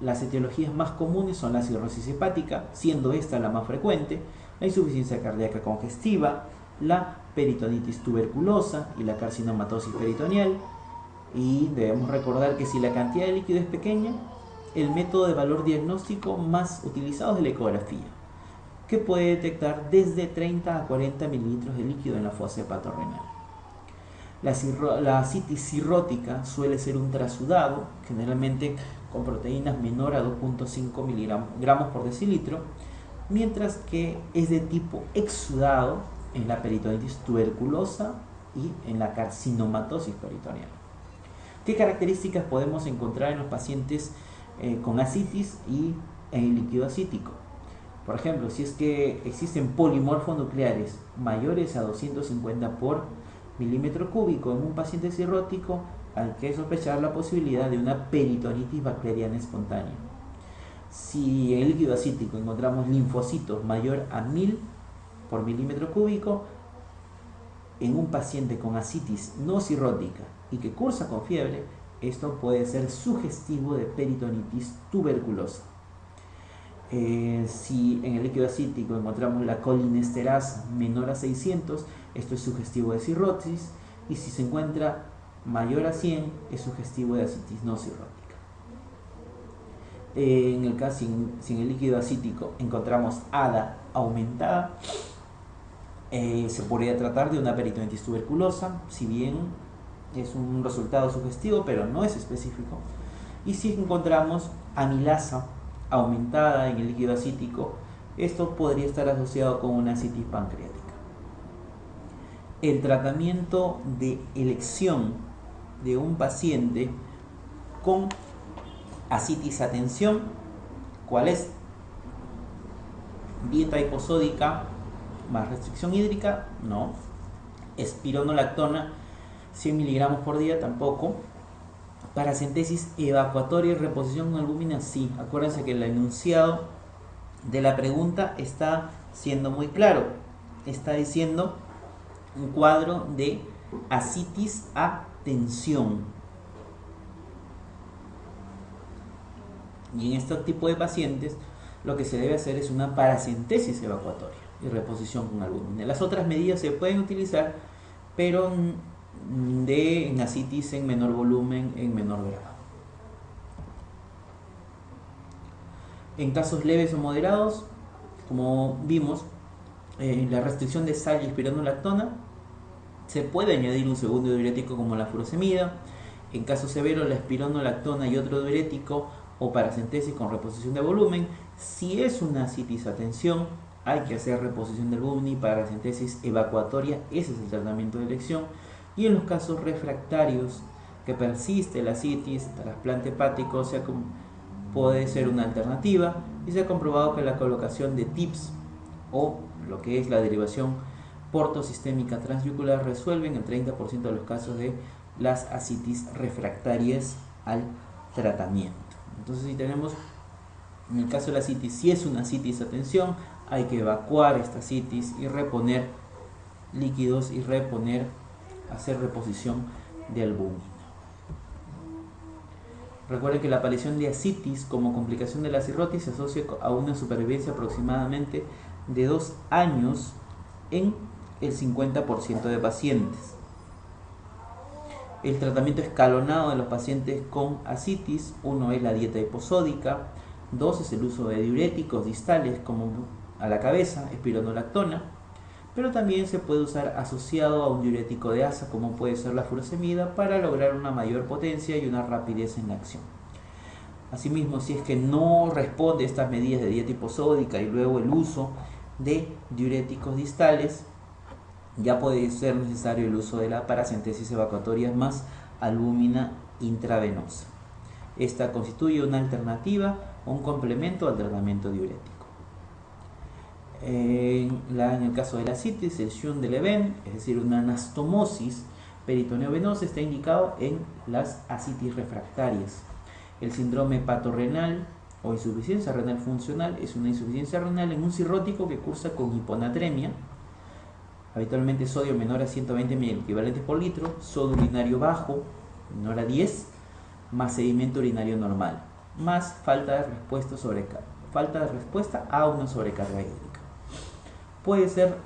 Las etiologías más comunes son la cirrosis hepática, siendo esta la más frecuente, la insuficiencia cardíaca congestiva, la peritonitis tuberculosa y la carcinomatosis peritoneal. Y debemos recordar que si la cantidad de líquido es pequeña, el método de valor diagnóstico más utilizado es la ecografía, que puede detectar desde 30 a 40 mililitros de líquido en la fosa hepatorrenal. La ascitis cirrótica suele ser un trasudado, generalmente con proteínas menor a 2.5 miligramos por decilitro, mientras que es de tipo exudado en la peritonitis tuberculosa y en la carcinomatosis peritoneal. ¿Qué características podemos encontrar en los pacientes con ascitis y en el líquido ascítico? Por ejemplo, si es que existen polimorfonucleares mayores a 250 por milímetro cúbico en un paciente cirrótico, hay que sospechar la posibilidad de una peritonitis bacteriana espontánea. Si en el líquido ascítico encontramos linfocitos mayor a 1000 por milímetro cúbico, en un paciente con ascitis no cirrótica y que cursa con fiebre, esto puede ser sugestivo de peritonitis tuberculosa. Si en el líquido ascítico encontramos la colinesterasa menor a 600, esto es sugestivo de cirrosis, y si se encuentra mayor a 100, es sugestivo de ascitis no cirrótica. En el caso, si en el líquido ascítico encontramos ADA aumentada, se podría tratar de una peritonitis tuberculosa, si bien es un resultado sugestivo, pero no es específico. Y si encontramos amilasa aumentada en el líquido ascítico, esto podría estar asociado con una ascitis pancreática. El tratamiento de elección de un paciente con ascitis a tensión, ¿cuál es? Dieta hiposódica más restricción hídrica, no. Espironolactona 100 miligramos por día, tampoco. Paracentesis evacuatoria y reposición con albúmina, sí. Acuérdense que el enunciado de la pregunta está siendo muy claro. Está diciendo un cuadro de ascitis a tensión. Y en este tipo de pacientes lo que se debe hacer es una paracentesis evacuatoria y reposición con albúmina. Las otras medidas se pueden utilizar, pero en ascitis en menor volumen, en menor grado. En casos leves o moderados, como vimos, la restricción de sal y espironolactona, se puede añadir un segundo diurético como la furosemida. En caso severo, la espironolactona y otro diurético o paracentesis con reposición de volumen. Si es una ascitis a tensión, hay que hacer reposición del albúmina y paracentesis evacuatoria. Ese es el tratamiento de elección. Y en los casos refractarios que persiste la ascitis, trasplante hepático puede ser una alternativa, y se ha comprobado que la colocación de TIPS o lo que es la derivación portosistémica transyugular resuelve en el 30% de los casos de las ascitis refractarias al tratamiento. Entonces, si tenemos, en el caso de la ascitis, si es una ascitis a tensión, hay que evacuar esta ascitis y reponer líquidos y hacer reposición de albúmina. Recuerden que la aparición de ascitis como complicación de la cirrosis se asocia a una supervivencia aproximadamente de 2 años en el 50% de pacientes. El tratamiento escalonado de los pacientes con ascitis: 1 es la dieta hiposódica, 2 es el uso de diuréticos distales como a la cabeza, espironolactona, pero también se puede usar asociado a un diurético de asa como puede ser la furosemida para lograr una mayor potencia y una rapidez en la acción. Asimismo, si es que no responde a estas medidas de dieta hiposódica y luego el uso de diuréticos distales, ya puede ser necesario el uso de la paracentesis evacuatoria más albúmina intravenosa. Esta constituye una alternativa o un complemento al tratamiento diurético. En el caso de la ascitis, el shunt de Leven, es decir, una anastomosis peritoneo-venosa, está indicado en las ascitis refractarias. El síndrome hepatorrenal o insuficiencia renal funcional es una insuficiencia renal en un cirrótico que cursa con hiponatremia, habitualmente sodio menor a 120 ml por litro, sodio urinario bajo, menor a 10, más sedimento urinario normal, más falta de respuesta a una sobrecarga hídrica. Puede ser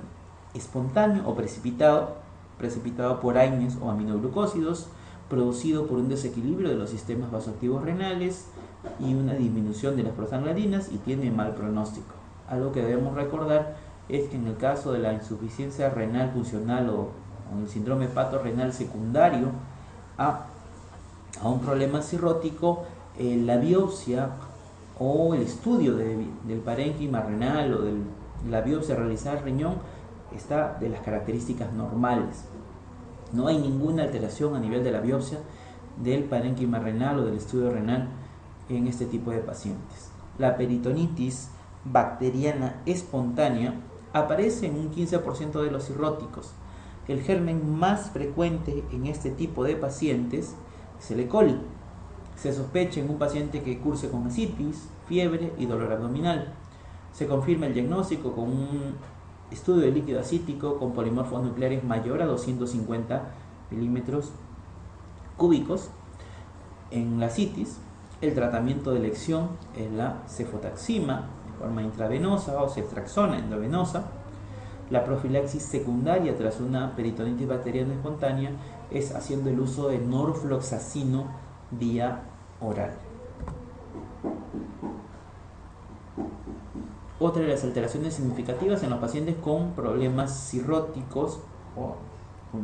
espontáneo o precipitado por AINES o aminoglucósidos, producido por un desequilibrio de los sistemas vasoactivos renales y una disminución de las prostaglandinas, y tiene mal pronóstico. Algo que debemos recordar es que en el caso de la insuficiencia renal funcional o el síndrome hepatorrenal secundario a un problema cirrótico, la biopsia o el estudio del parénquima renal o de la biopsia realizada al riñón está de las características normales. No hay ninguna alteración a nivel de la biopsia del parénquima renal o del estudio renal en este tipo de pacientes. La peritonitis bacteriana espontánea aparece en un 15% de los cirróticos. El germen más frecuente en este tipo de pacientes es el E. coli. Se sospecha en un paciente que curse con ascitis, fiebre y dolor abdominal. Se confirma el diagnóstico con un estudio de líquido acítico con polimorfos nucleares mayor a 250 milímetros cúbicos. En la ascitis, el tratamiento de elección es la cefotaxima de forma intravenosa o ceftriaxona endovenosa. La profilaxis secundaria tras una peritonitis bacteriana espontánea es haciendo el uso de norfloxacino vía oral. Otra de las alteraciones significativas en los pacientes con problemas cirróticos o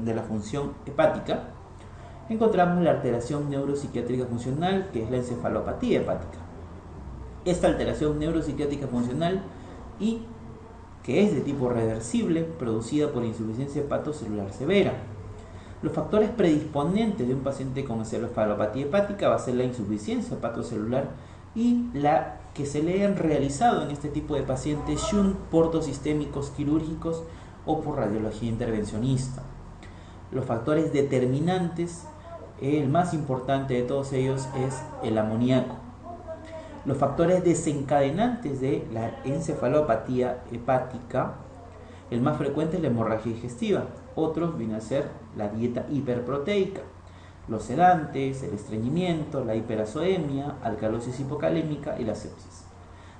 de la función hepática, encontramos la alteración neuropsiquiátrica funcional, que es la encefalopatía hepática. Esta alteración neuropsiquiátrica funcional y que es de tipo reversible, producida por insuficiencia hepatocelular severa. Los factores predisponentes de un paciente con encefalopatía hepática va a ser la insuficiencia hepatocelular y la que se le han realizado en este tipo de pacientes shunt portosistémicos quirúrgicos o por radiología intervencionista. Los factores determinantes, el más importante de todos ellos es el amoníaco. Los factores desencadenantes de la encefalopatía hepática, el más frecuente es la hemorragia digestiva. Otros vienen a ser la dieta hiperproteica, los sedantes, el estreñimiento, la hiperazoemia, alcalosis hipocalémica y la sepsis.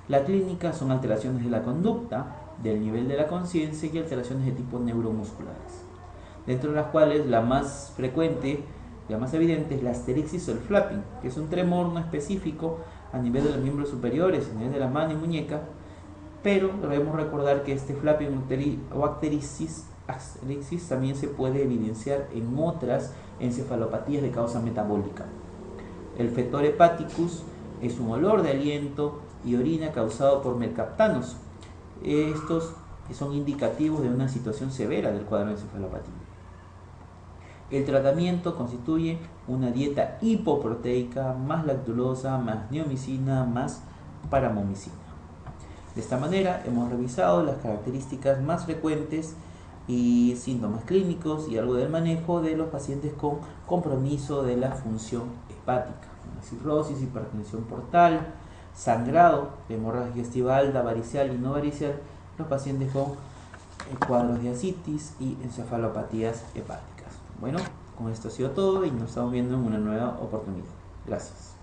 La clínica son alteraciones de la conducta, del nivel de la conciencia y alteraciones de tipo neuromusculares, dentro de las cuales la más frecuente, la más evidente es la asterixis o el flapping, que es un tremor no específico a nivel de los miembros superiores, a nivel de la mano y muñeca, pero debemos recordar que este flapping o asterixis también se puede evidenciar en otras encefalopatías de causa metabólica. El fetor hepaticus es un olor de aliento y orina causado por mercaptanos. Estos son indicativos de una situación severa del cuadro de encefalopatía. El tratamiento constituye una dieta hipoproteica más lactulosa, más neomicina, más paramomicina. De esta manera hemos revisado las características más frecuentes y síntomas clínicos y algo del manejo de los pacientes con compromiso de la función hepática, cirrosis, hipertensión portal, sangrado, hemorragia digestiva alta, varicial y no varicial, los pacientes con cuadros de ascitis y encefalopatías hepáticas. Bueno, con esto ha sido todo y nos estamos viendo en una nueva oportunidad. Gracias.